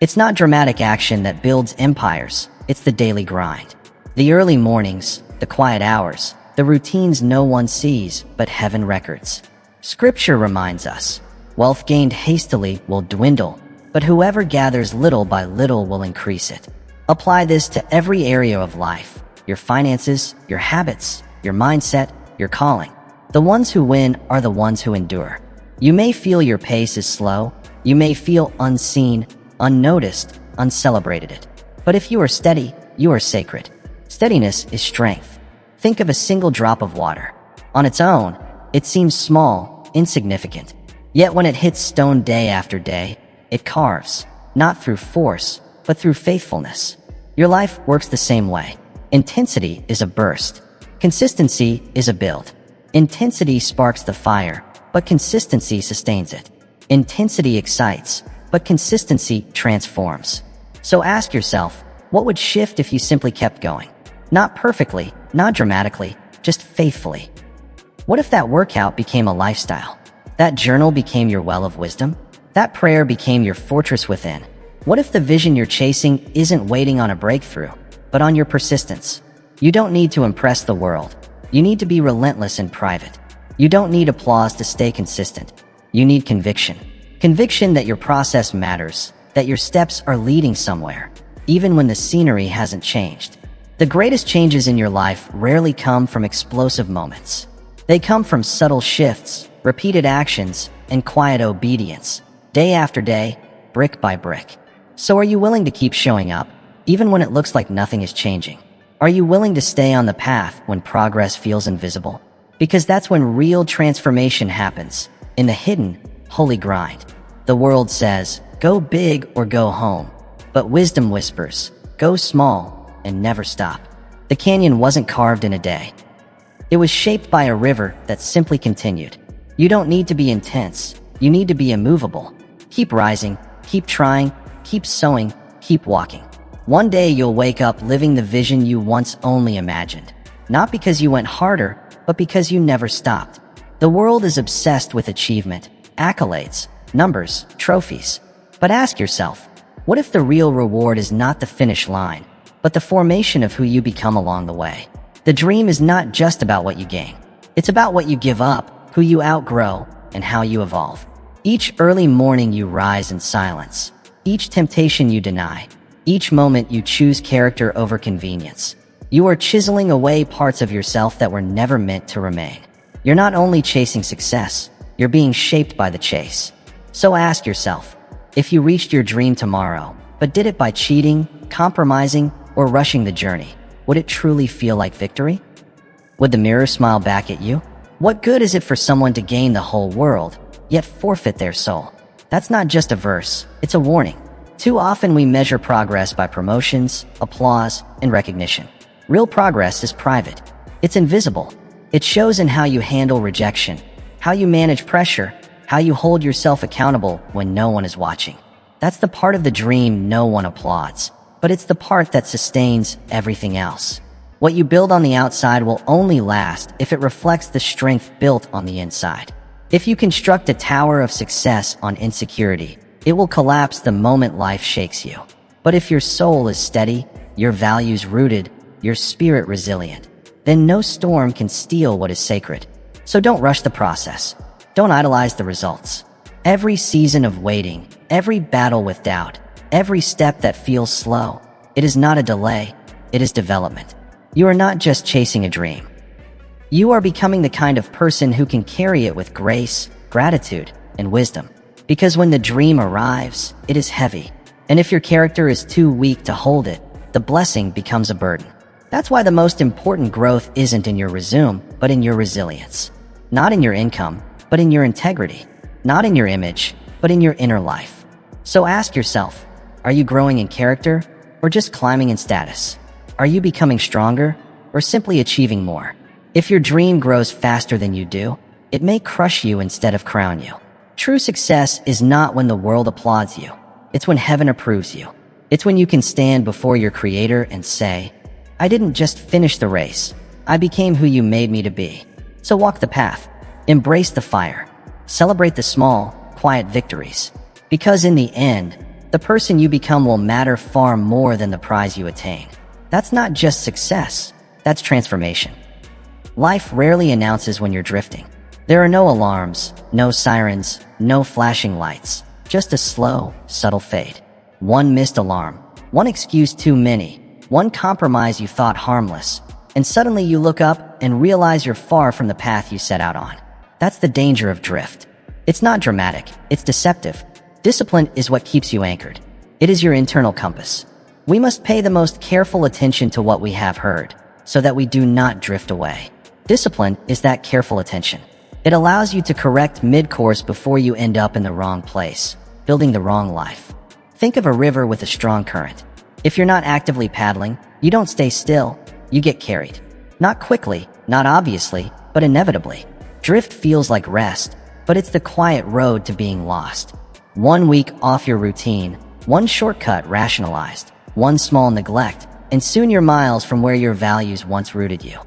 It's not dramatic action that builds empires, it's the daily grind. The early mornings, the quiet hours, the routines no one sees but heaven records. Scripture reminds us, wealth gained hastily will dwindle, but whoever gathers little by little will increase it. Apply this to every area of life: your finances, your habits, your mindset, your calling. The ones who win are the ones who endure. You may feel your pace is slow, you may feel unseen, unnoticed, uncelebrated. But if you are steady, you are sacred. Steadiness is strength. Think of a single drop of water. On its own, it seems small, insignificant. Yet when it hits stone day after day, it carves, not through force, but through faithfulness. Your life works the same way. Intensity is a burst. Consistency is a build. Intensity sparks the fire, but consistency sustains it. Intensity excites, but consistency transforms. So ask yourself, what would shift if you simply kept going? Not perfectly, not dramatically, just faithfully. What if that workout became a lifestyle? That journal became your well of wisdom? That prayer became your fortress within? What if the vision you're chasing isn't waiting on a breakthrough, but on your persistence? You don't need to impress the world. You need to be relentless in private. You don't need applause to stay consistent. You need conviction. Conviction that your process matters, that your steps are leading somewhere, even when the scenery hasn't changed. The greatest changes in your life rarely come from explosive moments. They come from subtle shifts, repeated actions, and quiet obedience, day after day, brick by brick. So are you willing to keep showing up, even when it looks like nothing is changing? Are you willing to stay on the path when progress feels invisible? Because that's when real transformation happens, in the hidden, holy grind. The world says, go big or go home. But wisdom whispers, go small and never stop. The canyon wasn't carved in a day. It was shaped by a river that simply continued. You don't need to be intense. You need to be immovable. Keep rising, keep trying, keep sowing, keep walking. One day you'll wake up living the vision you once only imagined. Not because you went harder, but because you never stopped. The world is obsessed with achievement, accolades, numbers, trophies. But ask yourself, what if the real reward is not the finish line, but the formation of who you become along the way? The dream is not just about what you gain. It's about what you give up, who you outgrow, and how you evolve. Each early morning you rise in silence. Each temptation you deny. Each moment you choose character over convenience. You are chiseling away parts of yourself that were never meant to remain. You're not only chasing success, you're being shaped by the chase. So ask yourself, if you reached your dream tomorrow, but did it by cheating, compromising, or rushing the journey, would it truly feel like victory? Would the mirror smile back at you? What good is it for someone to gain the whole world, yet forfeit their soul? That's not just a verse, it's a warning. Too often we measure progress by promotions, applause, and recognition. Real progress is private. It's invisible. It shows in how you handle rejection, how you manage pressure, how you hold yourself accountable when no one is watching. That's the part of the dream no one applauds, but it's the part that sustains everything else. What you build on the outside will only last if it reflects the strength built on the inside. If you construct a tower of success on insecurity, it will collapse the moment life shakes you. But if your soul is steady, your values rooted, your spirit resilient, then no storm can steal what is sacred. So don't rush the process. Don't idolize the results. Every season of waiting, every battle with doubt, every step that feels slow, it is not a delay, it is development. You are not just chasing a dream. You are becoming the kind of person who can carry it with grace, gratitude, and wisdom. Because when the dream arrives, it is heavy. And if your character is too weak to hold it, the blessing becomes a burden. That's why the most important growth isn't in your resume, but in your resilience. Not in your income, but in your integrity. Not in your image, but in your inner life. So ask yourself, are you growing in character, or just climbing in status? Are you becoming stronger, or simply achieving more? If your dream grows faster than you do, it may crush you instead of crown you. True success is not when the world applauds you. It's when heaven approves you. It's when you can stand before your creator and say, I didn't just finish the race. I became who you made me to be. So walk the path. Embrace the fire. Celebrate the small, quiet victories. Because in the end, The person you become will matter far more than the prize you attain. That's not just success, that's transformation. Life rarely announces when you're drifting. There are no alarms, no sirens, no flashing lights, just a slow, subtle fade. One missed alarm, one excuse too many, one compromise you thought harmless, and suddenly you look up and realize you're far from the path you set out on. That's the danger of drift. It's not dramatic, it's deceptive. Discipline is what keeps you anchored. It is your internal compass. We must pay the most careful attention to what we have heard, so that we do not drift away. Discipline is that careful attention. It allows you to correct mid-course before you end up in the wrong place, building the wrong life. Think of a river with a strong current. If you're not actively paddling, you don't stay still, you get carried. Not quickly, not obviously, but inevitably. Drift feels like rest, but it's the quiet road to being lost. 1 week off your routine, one shortcut rationalized, one small neglect, and soon you're miles from where your values once rooted you.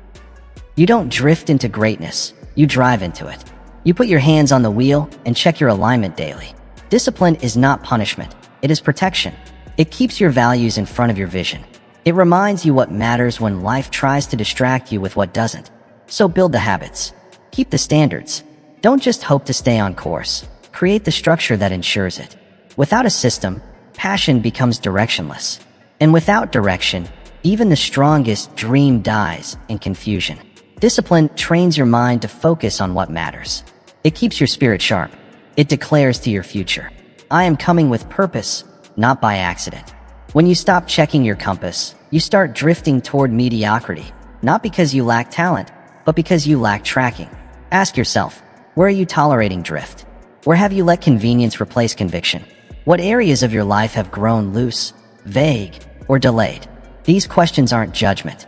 You don't drift into greatness, you drive into it. You put your hands on the wheel and check your alignment daily. Discipline is not punishment, it is protection. It keeps your values in front of your vision. It reminds you what matters when life tries to distract you with what doesn't. So build the habits. Keep the standards. Don't just hope to stay on course. Create the structure that ensures it. Without a system, passion becomes directionless. And without direction, even the strongest dream dies in confusion. Discipline trains your mind to focus on what matters. It keeps your spirit sharp. It declares to your future, I am coming with purpose, not by accident. When you stop checking your compass, you start drifting toward mediocrity, not because you lack talent, but because you lack tracking. Ask yourself, where are you tolerating drift? Where have you let convenience replace conviction? What areas of your life have grown loose, vague, or delayed? These questions aren't judgment.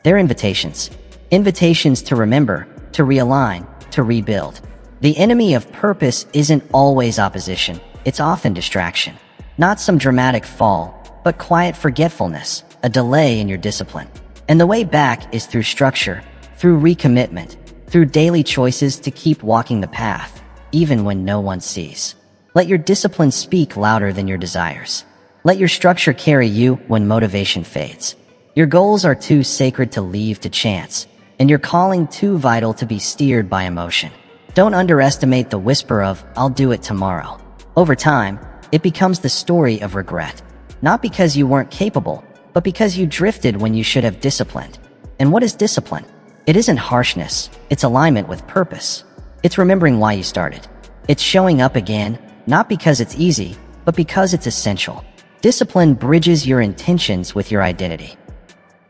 They're invitations. Invitations to remember, to realign, to rebuild. The enemy of purpose isn't always opposition. It's often distraction. Not some dramatic fall, but quiet forgetfulness, a delay in your discipline. And the way back is through structure, through recommitment, through daily choices to keep walking the path, even when no one sees. Let your discipline speak louder than your desires. Let your structure carry you when motivation fades. Your goals are too sacred to leave to chance, and your calling too vital to be steered by emotion. Don't underestimate the whisper of, I'll do it tomorrow. Over time, it becomes the story of regret. Not because you weren't capable, but because you drifted when you should have disciplined. And what is discipline? It isn't harshness, it's alignment with purpose. It's remembering why you started. It's showing up again, not because it's easy, but because it's essential. Discipline bridges your intentions with your identity.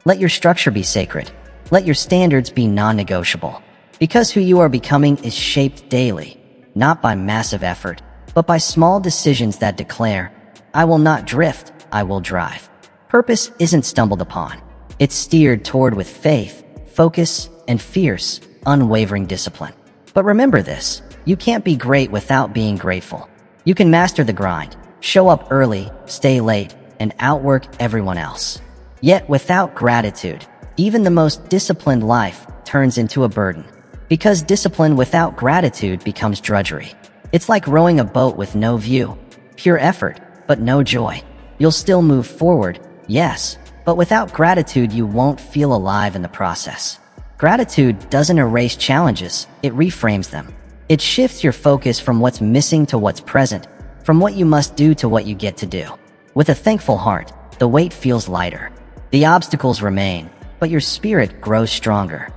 Let your structure be sacred. Let your standards be non-negotiable. Because who you are becoming is shaped daily, not by massive effort, but by small decisions that declare, I will not drift, I will drive. Purpose isn't stumbled upon. It's steered toward with faith, focus, and fierce, unwavering discipline. But remember this, you can't be great without being grateful. You can master the grind, show up early, stay late, and outwork everyone else. Yet without gratitude, even the most disciplined life turns into a burden. Because discipline without gratitude becomes drudgery. It's like rowing a boat with no view, pure effort, but no joy. You'll still move forward, yes, but without gratitude you won't feel alive in the process. Gratitude doesn't erase challenges, it reframes them. It shifts your focus from what's missing to what's present, from what you must do to what you get to do. With a thankful heart, the weight feels lighter. The obstacles remain, but your spirit grows stronger.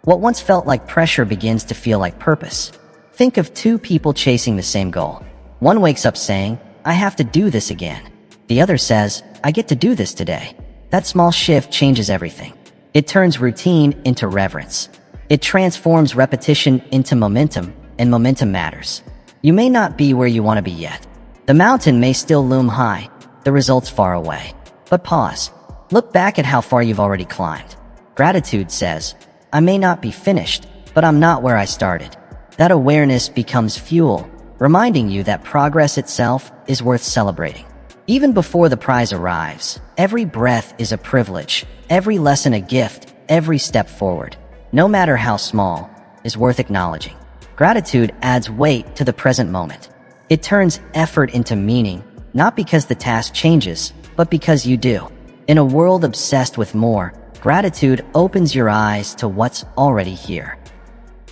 What once felt like pressure begins to feel like purpose. Think of two people chasing the same goal. One wakes up saying, I have to do this again. The other says, I get to do this today. That small shift changes everything. It turns routine into reverence. It transforms repetition into momentum, and momentum matters. You may not be where you want to be yet. The mountain may still loom high, the results far away. But pause. Look back at how far you've already climbed. Gratitude says, I may not be finished, but I'm not where I started. That awareness becomes fuel, reminding you that progress itself is worth celebrating. Even before the prize arrives, every breath is a privilege, every lesson a gift, every step forward, no matter how small, is worth acknowledging. Gratitude adds weight to the present moment. It turns effort into meaning, not because the task changes, but because you do. In a world obsessed with more, gratitude opens your eyes to what's already here.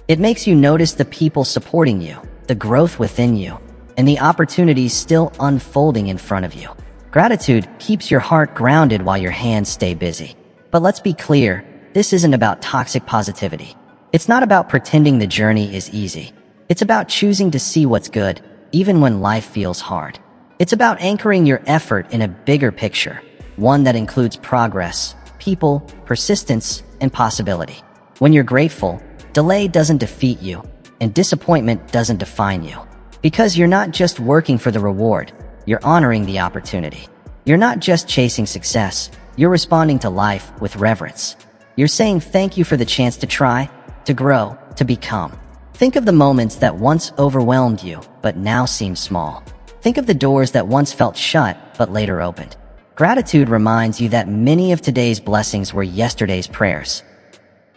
It makes you notice the people supporting you, the growth within you, and the opportunities still unfolding in front of you. Gratitude keeps your heart grounded while your hands stay busy. But let's be clear, this isn't about toxic positivity. It's not about pretending the journey is easy. It's about choosing to see what's good, even when life feels hard. It's about anchoring your effort in a bigger picture, one that includes progress, people, persistence, and possibility. When you're grateful, delay doesn't defeat you, and disappointment doesn't define you. Because you're not just working for the reward, you're honoring the opportunity. You're not just chasing success, you're responding to life with reverence. You're saying thank you for the chance to try, to grow, to become. Think of the moments that once overwhelmed you, but now seem small. Think of the doors that once felt shut, but later opened. Gratitude reminds you that many of today's blessings were yesterday's prayers.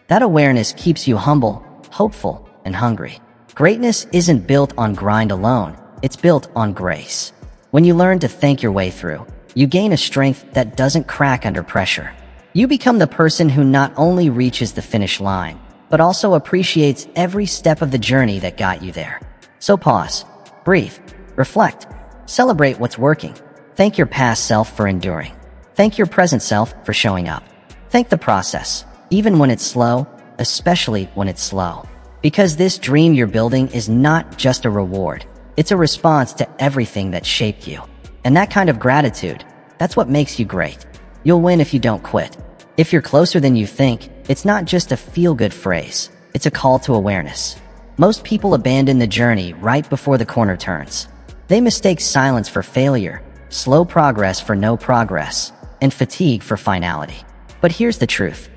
That awareness keeps you humble, hopeful, and hungry. Greatness isn't built on grind alone, it's built on grace. When you learn to thank your way through, you gain a strength that doesn't crack under pressure. You become the person who not only reaches the finish line, but also appreciates every step of the journey that got you there. So pause, breathe, reflect, celebrate what's working. Thank your past self for enduring. Thank your present self for showing up. Thank the process, even when it's slow, especially when it's slow. Because this dream you're building is not just a reward. It's a response to everything that shaped you. And that kind of gratitude, that's what makes you great. You'll win if you don't quit. If you're closer than you think, it's not just a feel-good phrase. It's a call to awareness. Most people abandon the journey right before the corner turns. They mistake silence for failure, slow progress for no progress, and fatigue for finality. But here's the truth.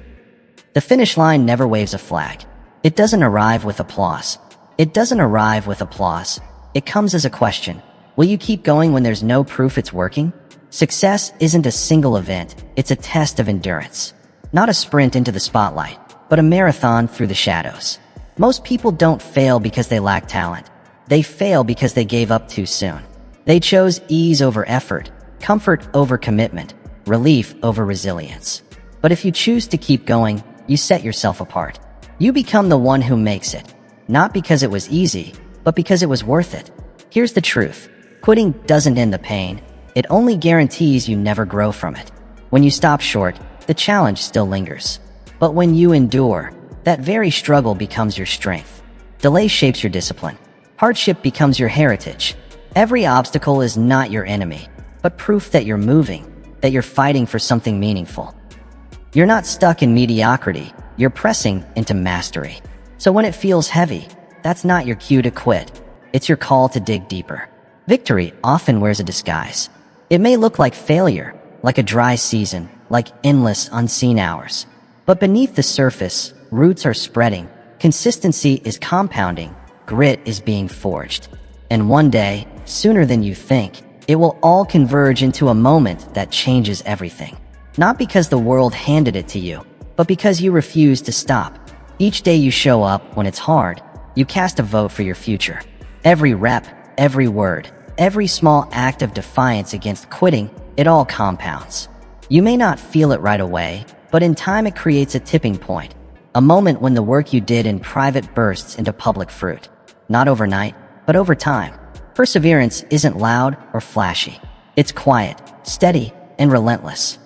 The finish line never waves a flag. It doesn't arrive with applause. It comes as a question. Will you keep going when there's no proof it's working? Success isn't a single event, it's a test of endurance. Not a sprint into the spotlight, but a marathon through the shadows. Most people don't fail because they lack talent. They fail because they gave up too soon. They chose ease over effort, comfort over commitment, relief over resilience. But if you choose to keep going, you set yourself apart. You become the one who makes it, not because it was easy, but because it was worth it. Here's the truth. Quitting doesn't end the pain. It only guarantees you never grow from it. When you stop short, the challenge still lingers. But when you endure, that very struggle becomes your strength. Delay shapes your discipline. Hardship becomes your heritage. Every obstacle is not your enemy, but proof that you're moving, that you're fighting for something meaningful. You're not stuck in mediocrity, you're pressing into mastery. So when it feels heavy, that's not your cue to quit. It's your call to dig deeper. Victory often wears a disguise. It may look like failure, like a dry season, like endless unseen hours. But beneath the surface, roots are spreading, consistency is compounding, grit is being forged. And one day, sooner than you think, it will all converge into a moment that changes everything. Not because the world handed it to you, but because you refuse to stop. Each day you show up when it's hard, you cast a vote for your future. Every rep, every word, every small act of defiance against quitting, it all compounds. You may not feel it right away, but in time it creates a tipping point. A moment when the work you did in private bursts into public fruit. Not overnight, but over time. Perseverance isn't loud or flashy. It's quiet, steady, and relentless.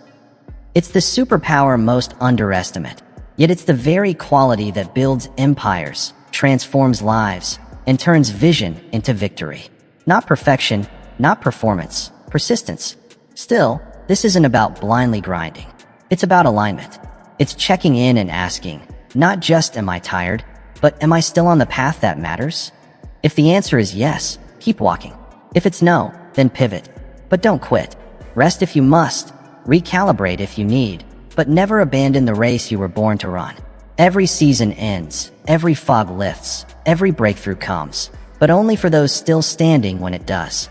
It's the superpower most underestimate. Yet it's the very quality that builds empires, transforms lives, and turns vision into victory. Not perfection, not performance, persistence. Still, this isn't about blindly grinding. It's about alignment. It's checking in and asking, not just am I tired, but am I still on the path that matters? If the answer is yes, keep walking. If it's no, then pivot. But don't quit. Rest if you must. Recalibrate if you need. But never abandon the race you were born to run. Every season ends. Every fog lifts. Every breakthrough comes. But only for those still standing when it does.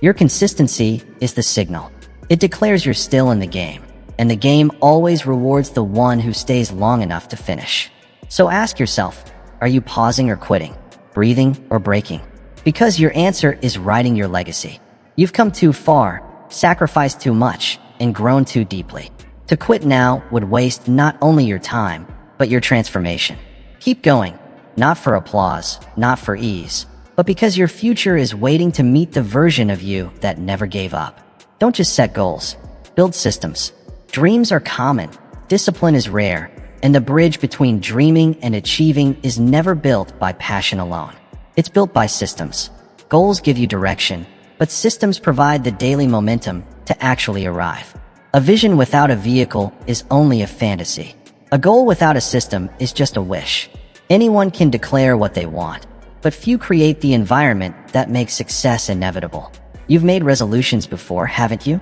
Your consistency is the signal. It declares you're still in the game. And the game always rewards the one who stays long enough to finish. So ask yourself, are you pausing or quitting? Breathing or breaking? Because your answer is writing your legacy. You've come too far, sacrificed too much, and grown too deeply. To quit now would waste not only your time, but your transformation. Keep going, not for applause, not for ease, but because your future is waiting to meet the version of you that never gave up. Don't just set goals, build systems. Dreams are common, discipline is rare, and the bridge between dreaming and achieving is never built by passion alone. It's built by systems. Goals give you direction, but systems provide the daily momentum to actually arrive. A vision without a vehicle is only a fantasy. A goal without a system is just a wish. Anyone can declare what they want, but few create the environment that makes success inevitable. You've made resolutions before, haven't you?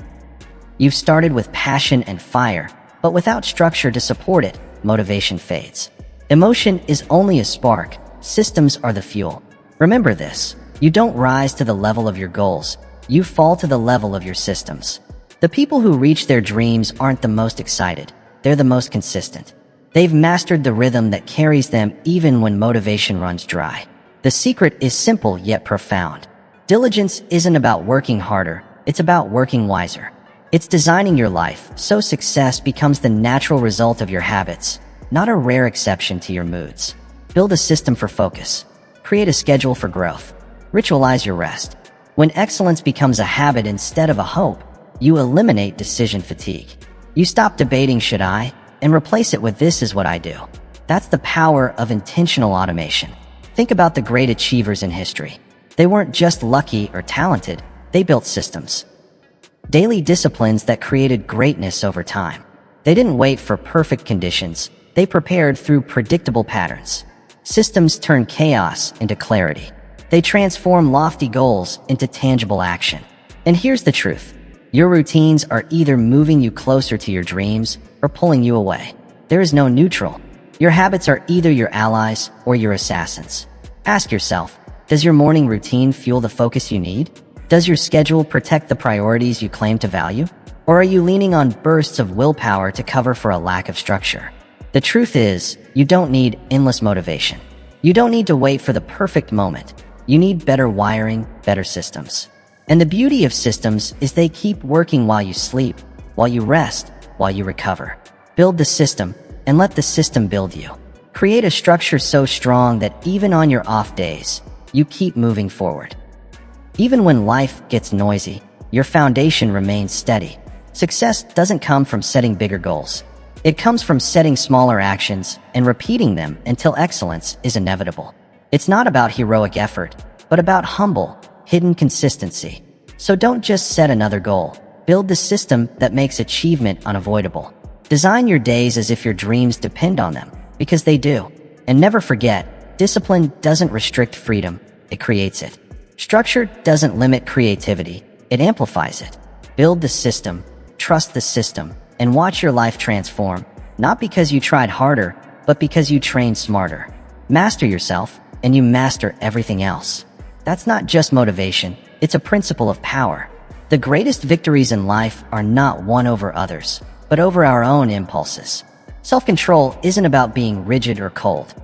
You've started with passion and fire, but without structure to support it, motivation fades. Emotion is only a spark, systems are the fuel. Remember this, you don't rise to the level of your goals, you fall to the level of your systems. The people who reach their dreams aren't the most excited, they're the most consistent. They've mastered the rhythm that carries them even when motivation runs dry. The secret is simple yet profound. Diligence isn't about working harder, it's about working wiser. It's designing your life so success becomes the natural result of your habits, not a rare exception to your moods. Build a system for focus. Create a schedule for growth. Ritualize your rest. When excellence becomes a habit instead of a hope, you eliminate decision fatigue. You stop debating should I, and replace it with this is what I do. That's the power of intentional automation. Think about the great achievers in history. They weren't just lucky or talented, they built systems. Daily disciplines that created greatness over time. They didn't wait for perfect conditions, they prepared through predictable patterns. Systems turn chaos into clarity. They transform lofty goals into tangible action. And here's the truth. Your routines are either moving you closer to your dreams or pulling you away. There is no neutral. Your habits are either your allies or your assassins. Ask yourself, does your morning routine fuel the focus you need? Does your schedule protect the priorities you claim to value? Or are you leaning on bursts of willpower to cover for a lack of structure? The truth is, you don't need endless motivation. You don't need to wait for the perfect moment. You need better wiring, better systems. And the beauty of systems is they keep working while you sleep, while you rest, while you recover. Build the system, and let the system build you. Create a structure so strong that even on your off days, you keep moving forward. Even when life gets noisy, your foundation remains steady. Success doesn't come from setting bigger goals. It comes from setting smaller actions and repeating them until excellence is inevitable. It's not about heroic effort, but about humble, hidden consistency. So don't just set another goal. Build the system that makes achievement unavoidable. Design your days as if your dreams depend on them, because they do. And never forget, discipline doesn't restrict freedom, it creates it. Structure doesn't limit creativity, it amplifies it. Build the system, trust the system, and watch your life transform, not because you tried harder, but because you trained smarter. Master yourself, and you master everything else. That's not just motivation, it's a principle of power. The greatest victories in life are not won over others, but over our own impulses. Self-control isn't about being rigid or cold.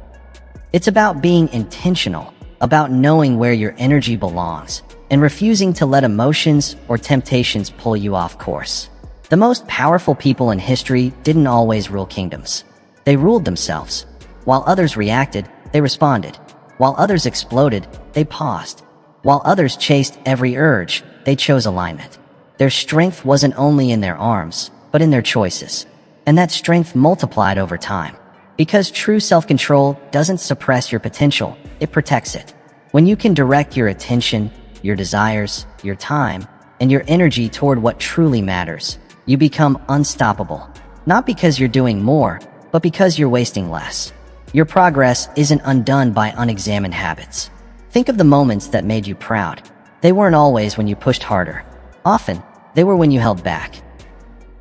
It's about being intentional, about knowing where your energy belongs, and refusing to let emotions or temptations pull you off course. The most powerful people in history didn't always rule kingdoms. They ruled themselves. While others reacted, they responded. While others exploded, they paused. While others chased every urge, they chose alignment. Their strength wasn't only in their arms, but in their choices. And that strength multiplied over time. Because true self-control doesn't suppress your potential, it protects it. When you can direct your attention, your desires, your time, and your energy toward what truly matters, you become unstoppable. Not because you're doing more, but because you're wasting less. Your progress isn't undone by unexamined habits. Think of the moments that made you proud. They weren't always when you pushed harder. Often, they were when you held back.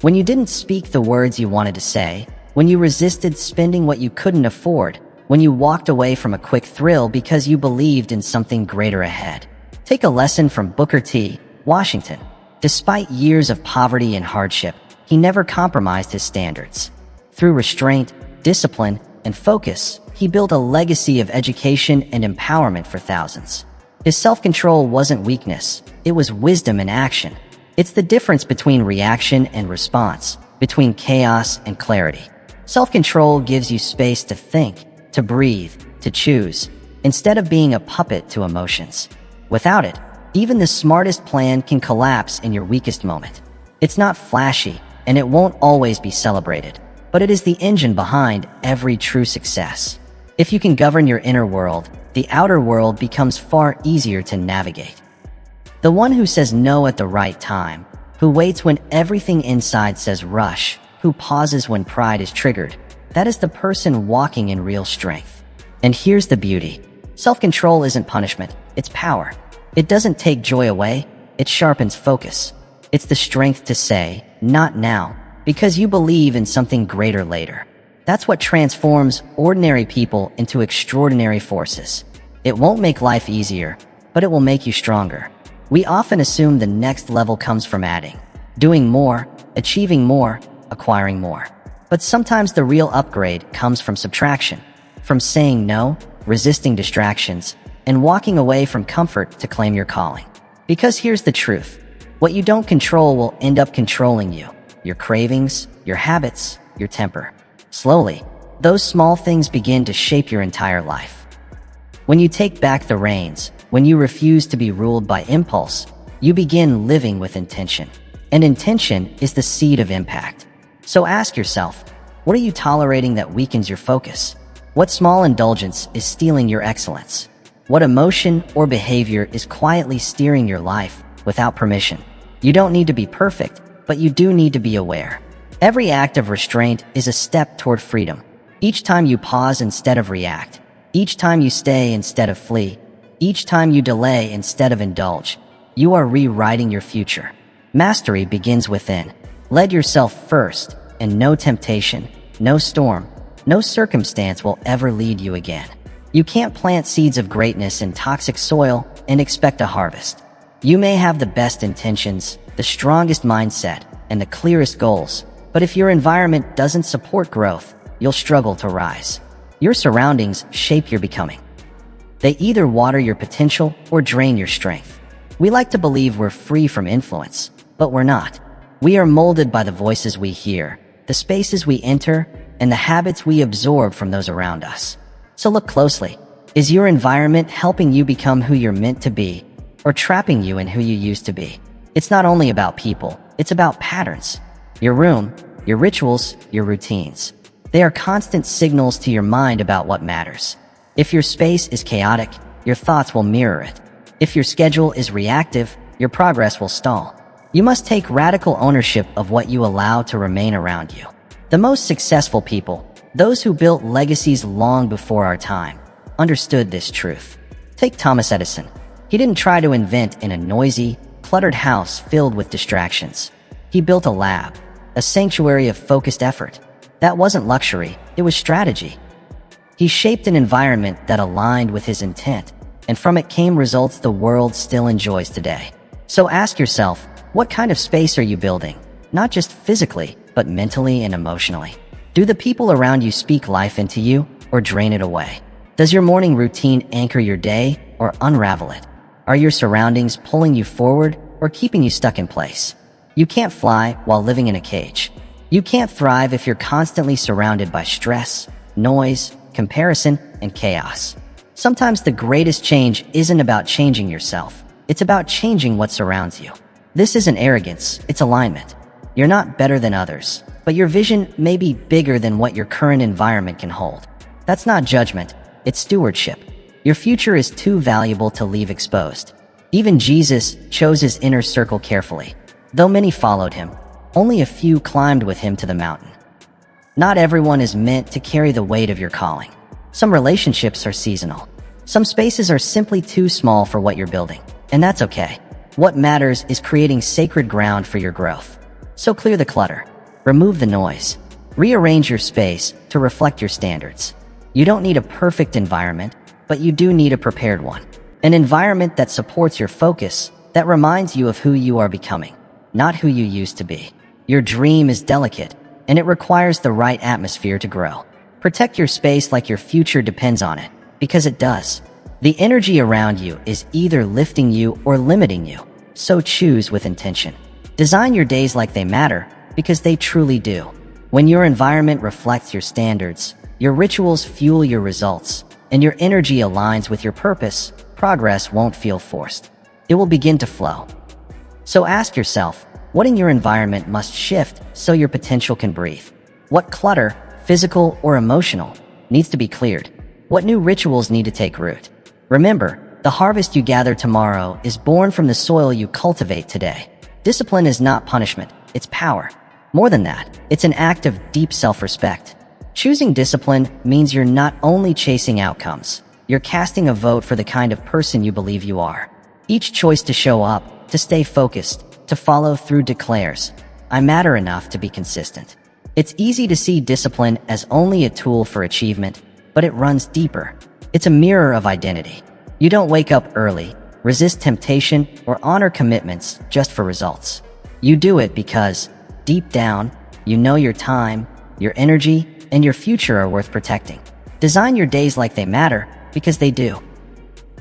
When you didn't speak the words you wanted to say, when you resisted spending what you couldn't afford, when you walked away from a quick thrill because you believed in something greater ahead. Take a lesson from Booker T. Washington. Despite years of poverty and hardship, he never compromised his standards. Through restraint, discipline, and focus, he built a legacy of education and empowerment for thousands. His self-control wasn't weakness, it was wisdom in action. It's the difference between reaction and response, between chaos and clarity. Self-control gives you space to think, to breathe, to choose, instead of being a puppet to emotions. Without it, even the smartest plan can collapse in your weakest moment. It's not flashy, and it won't always be celebrated, but it is the engine behind every true success. If you can govern your inner world, the outer world becomes far easier to navigate. The one who says no at the right time, who waits when everything inside says rush, who pauses when pride is triggered, that is the person walking in real strength. And here's the beauty. Self-control isn't punishment, it's power. It doesn't take joy away, it sharpens focus. It's the strength to say, not now, because you believe in something greater later. That's what transforms ordinary people into extraordinary forces. It won't make life easier, but it will make you stronger. We often assume the next level comes from adding, doing more, achieving more, acquiring more. But sometimes the real upgrade comes from subtraction, from saying no, resisting distractions, and walking away from comfort to claim your calling. Because here's the truth. What you don't control will end up controlling you. Your cravings, your habits, your temper. Slowly, those small things begin to shape your entire life. When you take back the reins, when you refuse to be ruled by impulse, you begin living with intention. And intention is the seed of impact. So ask yourself, what are you tolerating that weakens your focus? What small indulgence is stealing your excellence? What emotion or behavior is quietly steering your life without permission? You don't need to be perfect, but you do need to be aware. Every act of restraint is a step toward freedom. Each time you pause instead of react, each time you stay instead of flee, each time you delay instead of indulge, you are rewriting your future. Mastery begins within. Lead yourself first, and no temptation, no storm, no circumstance will ever lead you again. You can't plant seeds of greatness in toxic soil and expect a harvest. You may have the best intentions, the strongest mindset, and the clearest goals, but if your environment doesn't support growth, you'll struggle to rise. Your surroundings shape your becoming. They either water your potential or drain your strength. We like to believe we're free from influence, but we're not. We are molded by the voices we hear, the spaces we enter, and the habits we absorb from those around us. So look closely. Is your environment helping you become who you're meant to be, or trapping you in who you used to be? It's not only about people, it's about patterns. Your room, your rituals, your routines. They are constant signals to your mind about what matters. If your space is chaotic, your thoughts will mirror it. If your schedule is reactive, your progress will stall. You must take radical ownership of what you allow to remain around you. The most successful people, those who built legacies long before our time, understood this truth. Take Thomas Edison. He didn't try to invent in a noisy, cluttered house filled with distractions. He built a lab, a sanctuary of focused effort. That wasn't luxury, it was strategy. He shaped an environment that aligned with his intent, and from it came results the world still enjoys today. So ask yourself, what kind of space are you building? Not just physically, but mentally and emotionally. Do the people around you speak life into you, or drain it away? Does your morning routine anchor your day, or unravel it? Are your surroundings pulling you forward, or keeping you stuck in place? You can't fly while living in a cage. You can't thrive if you're constantly surrounded by stress, noise, comparison, and chaos. Sometimes the greatest change isn't about changing yourself. It's about changing what surrounds you. This isn't arrogance, it's alignment. You're not better than others, but your vision may be bigger than what your current environment can hold. That's not judgment, it's stewardship. Your future is too valuable to leave exposed. Even Jesus chose his inner circle carefully. Though many followed him, only a few climbed with him to the mountain. Not everyone is meant to carry the weight of your calling. Some relationships are seasonal. Some spaces are simply too small for what you're building, and that's okay. What matters is creating sacred ground for your growth. So clear the clutter, remove the noise, rearrange your space to reflect your standards. You don't need a perfect environment, but you do need a prepared one. An environment that supports your focus, that reminds you of who you are becoming, not who you used to be. Your dream is delicate, and it requires the right atmosphere to grow. Protect your space like your future depends on it, because it does. The energy around you is either lifting you or limiting you, so choose with intention. Design your days like they matter, because they truly do. When your environment reflects your standards, your rituals fuel your results, and your energy aligns with your purpose, progress won't feel forced. It will begin to flow. So ask yourself, what in your environment must shift so your potential can breathe? What clutter, physical or emotional, needs to be cleared? What new rituals need to take root? Remember, the harvest you gather tomorrow is born from the soil you cultivate today. Discipline is not punishment, it's power. More than that, it's an act of deep self-respect. Choosing discipline means you're not only chasing outcomes, you're casting a vote for the kind of person you believe you are. Each choice to show up, to stay focused, to follow through declares, I matter enough to be consistent. It's easy to see discipline as only a tool for achievement, but it runs deeper. It's a mirror of identity. You don't wake up early, resist temptation, or honor commitments just for results. You do it because, deep down, you know your time, your energy, and your future are worth protecting. Design your days like they matter, because they do.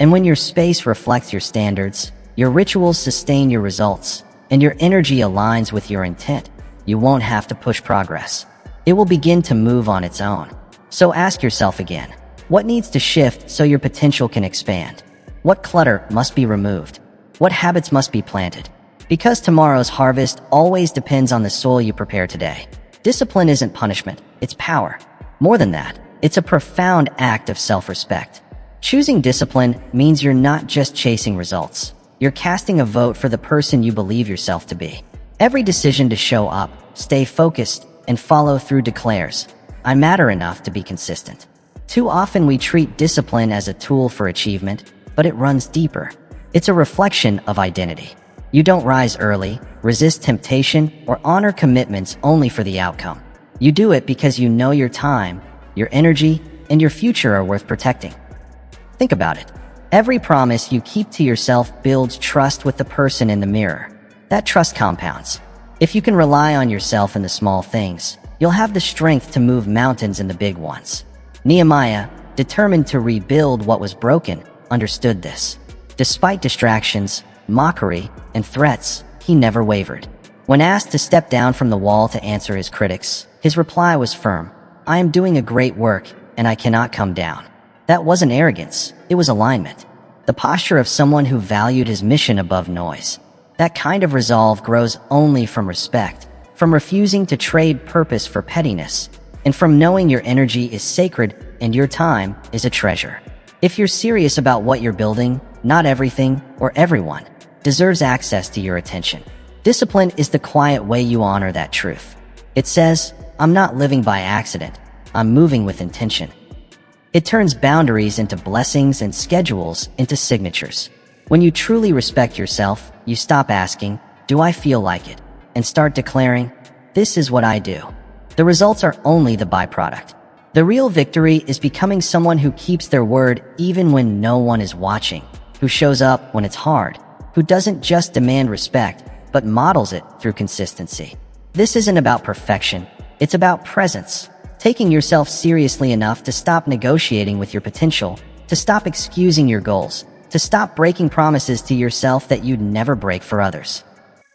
And when your space reflects your standards, your rituals sustain your results, and your energy aligns with your intent, you won't have to push progress. It will begin to move on its own. So ask yourself again, what needs to shift so your potential can expand? What clutter must be removed? What habits must be planted? Because tomorrow's harvest always depends on the soil you prepare today. Discipline isn't punishment, it's power. More than that, it's a profound act of self-respect. Choosing discipline means you're not just chasing results. You're casting a vote for the person you believe yourself to be. Every decision to show up, stay focused, and follow through declares, I matter enough to be consistent. Too often we treat discipline as a tool for achievement, but it runs deeper. It's a reflection of identity. You don't rise early, resist temptation, or honor commitments only for the outcome. You do it because you know your time, your energy, and your future are worth protecting. Think about it. Every promise you keep to yourself builds trust with the person in the mirror. That trust compounds. If you can rely on yourself in the small things, you'll have the strength to move mountains in the big ones. Nehemiah, determined to rebuild what was broken, understood this. Despite distractions, mockery, and threats, he never wavered. When asked to step down from the wall to answer his critics, his reply was firm. I am doing a great work, and I cannot come down. That wasn't arrogance, it was alignment. The posture of someone who valued his mission above noise. That kind of resolve grows only from respect, from refusing to trade purpose for pettiness, and from knowing your energy is sacred and your time is a treasure. If you're serious about what you're building, not everything or everyone deserves access to your attention. Discipline is the quiet way you honor that truth. It says, I'm not living by accident, I'm moving with intention. It turns boundaries into blessings and schedules into signatures. When you truly respect yourself, you stop asking, do I feel like it? And start declaring, this is what I do. The results are only the byproduct. The real victory is becoming someone who keeps their word even when no one is watching, who shows up when it's hard, who doesn't just demand respect, but models it through consistency. This isn't about perfection, it's about presence. Taking yourself seriously enough to stop negotiating with your potential, to stop excusing your goals, to stop breaking promises to yourself that you'd never break for others.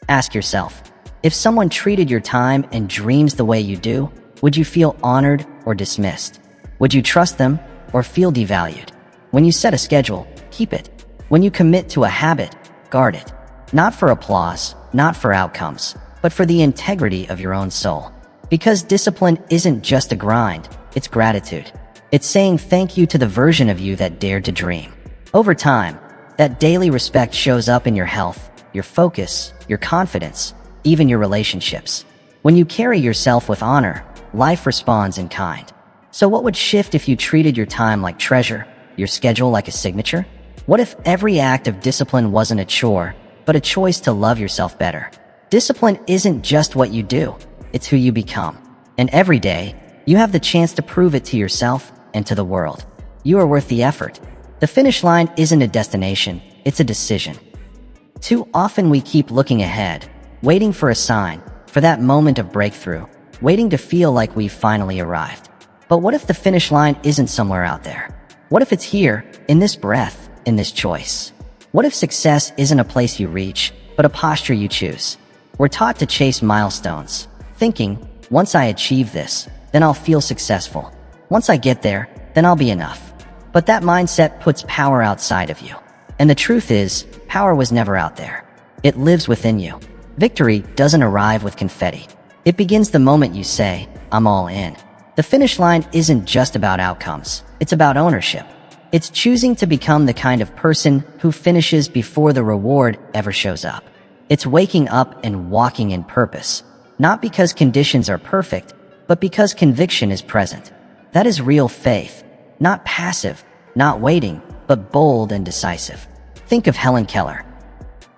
Ask yourself, if someone treated your time and dreams the way you do, would you feel honored or dismissed? Would you trust them or feel devalued? When you set a schedule, keep it. When you commit to a habit, guard it. Not for applause, not for outcomes, but for the integrity of your own soul. Because discipline isn't just a grind, it's gratitude. It's saying thank you to the version of you that dared to dream. Over time, that daily respect shows up in your health, your focus, your confidence, even your relationships. When you carry yourself with honor, life responds in kind. So what would shift if you treated your time like treasure, your schedule like a signature? What if every act of discipline wasn't a chore, but a choice to love yourself better? Discipline isn't just what you do, it's who you become. And every day, you have the chance to prove it to yourself and to the world. You are worth the effort. The finish line isn't a destination, it's a decision. Too often we keep looking ahead, waiting for a sign, for that moment of breakthrough, waiting to feel like we've finally arrived. But what if the finish line isn't somewhere out there? What if it's here, in this breath, in this choice? What if success isn't a place you reach, but a posture you choose? We're taught to chase milestones, thinking, once I achieve this, then I'll feel successful. Once I get there, then I'll be enough. But that mindset puts power outside of you. And the truth is, power was never out there. It lives within you. Victory doesn't arrive with confetti. It begins the moment you say, I'm all in. The finish line isn't just about outcomes. It's about ownership. It's choosing to become the kind of person who finishes before the reward ever shows up. It's waking up and walking in purpose, not because conditions are perfect, but because conviction is present. That is real faith, not passive, not waiting, but bold and decisive. Think of Helen Keller.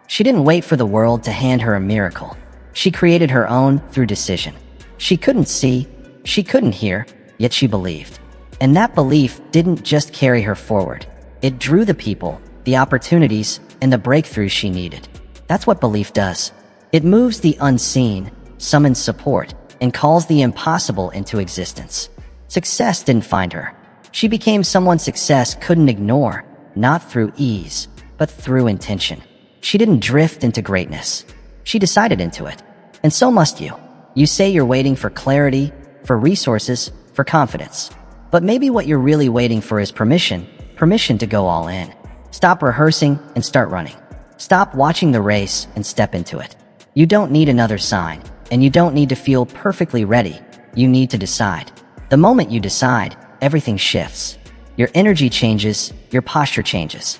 She didn't wait for the world to hand her a miracle. She created her own through decision. She couldn't see, she couldn't hear, yet she believed. And that belief didn't just carry her forward. It drew the people, the opportunities, and the breakthroughs she needed. That's what belief does. It moves the unseen, summons support, and calls the impossible into existence. Success didn't find her. She became someone success couldn't ignore, not through ease, but through intention. She didn't drift into greatness. She decided into it. And so must you. You say you're waiting for clarity, for resources, for confidence. But maybe what you're really waiting for is permission to go all in. Stop rehearsing and start running. Stop watching the race and step into it. You don't need another sign, and you don't need to feel perfectly ready. You need to decide. The moment you decide, everything shifts. Your energy changes, your posture changes.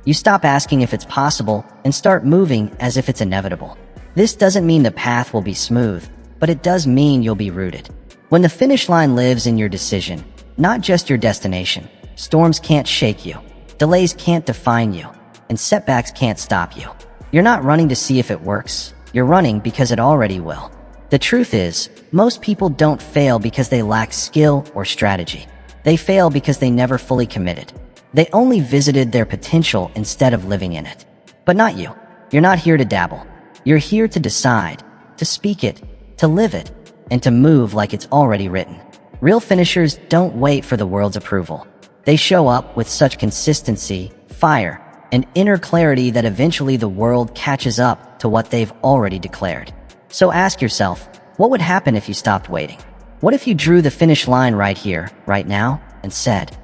You stop asking if it's possible and start moving as if it's inevitable. This doesn't mean the path will be smooth, but it does mean you'll be rooted. When the finish line lives in your decision, not just your destination, storms can't shake you, delays can't define you, and setbacks can't stop you. You're not running to see if it works. You're running because it already will. The truth is, most people don't fail because they lack skill or strategy. They fail because they never fully committed. They only visited their potential instead of living in it. But not you. You're not here to dabble. You're here to decide, to speak it, to live it, and to move like it's already written. Real finishers don't wait for the world's approval. They show up with such consistency, fire, and inner clarity that eventually the world catches up to what they've already declared. So ask yourself, what would happen if you stopped waiting? What if you drew the finish line right here, right now, and said,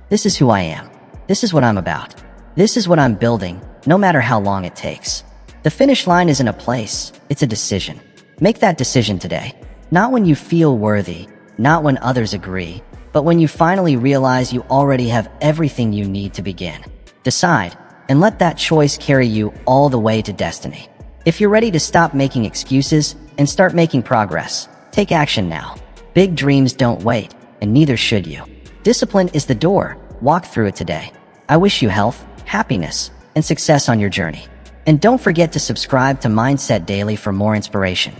this is who I am. This is what I'm about. This is what I'm building, no matter how long it takes. The finish line isn't a place, it's a decision. Make that decision today. Not when you feel worthy, not when others agree, but when you finally realize you already have everything you need to begin. Decide, and let that choice carry you all the way to destiny. If you're ready to stop making excuses and start making progress, take action now. Big dreams don't wait, and neither should you. Discipline is the door. Walk through it today. I wish you health, happiness, and success on your journey. And don't forget to subscribe to Mindset Daily for more inspiration.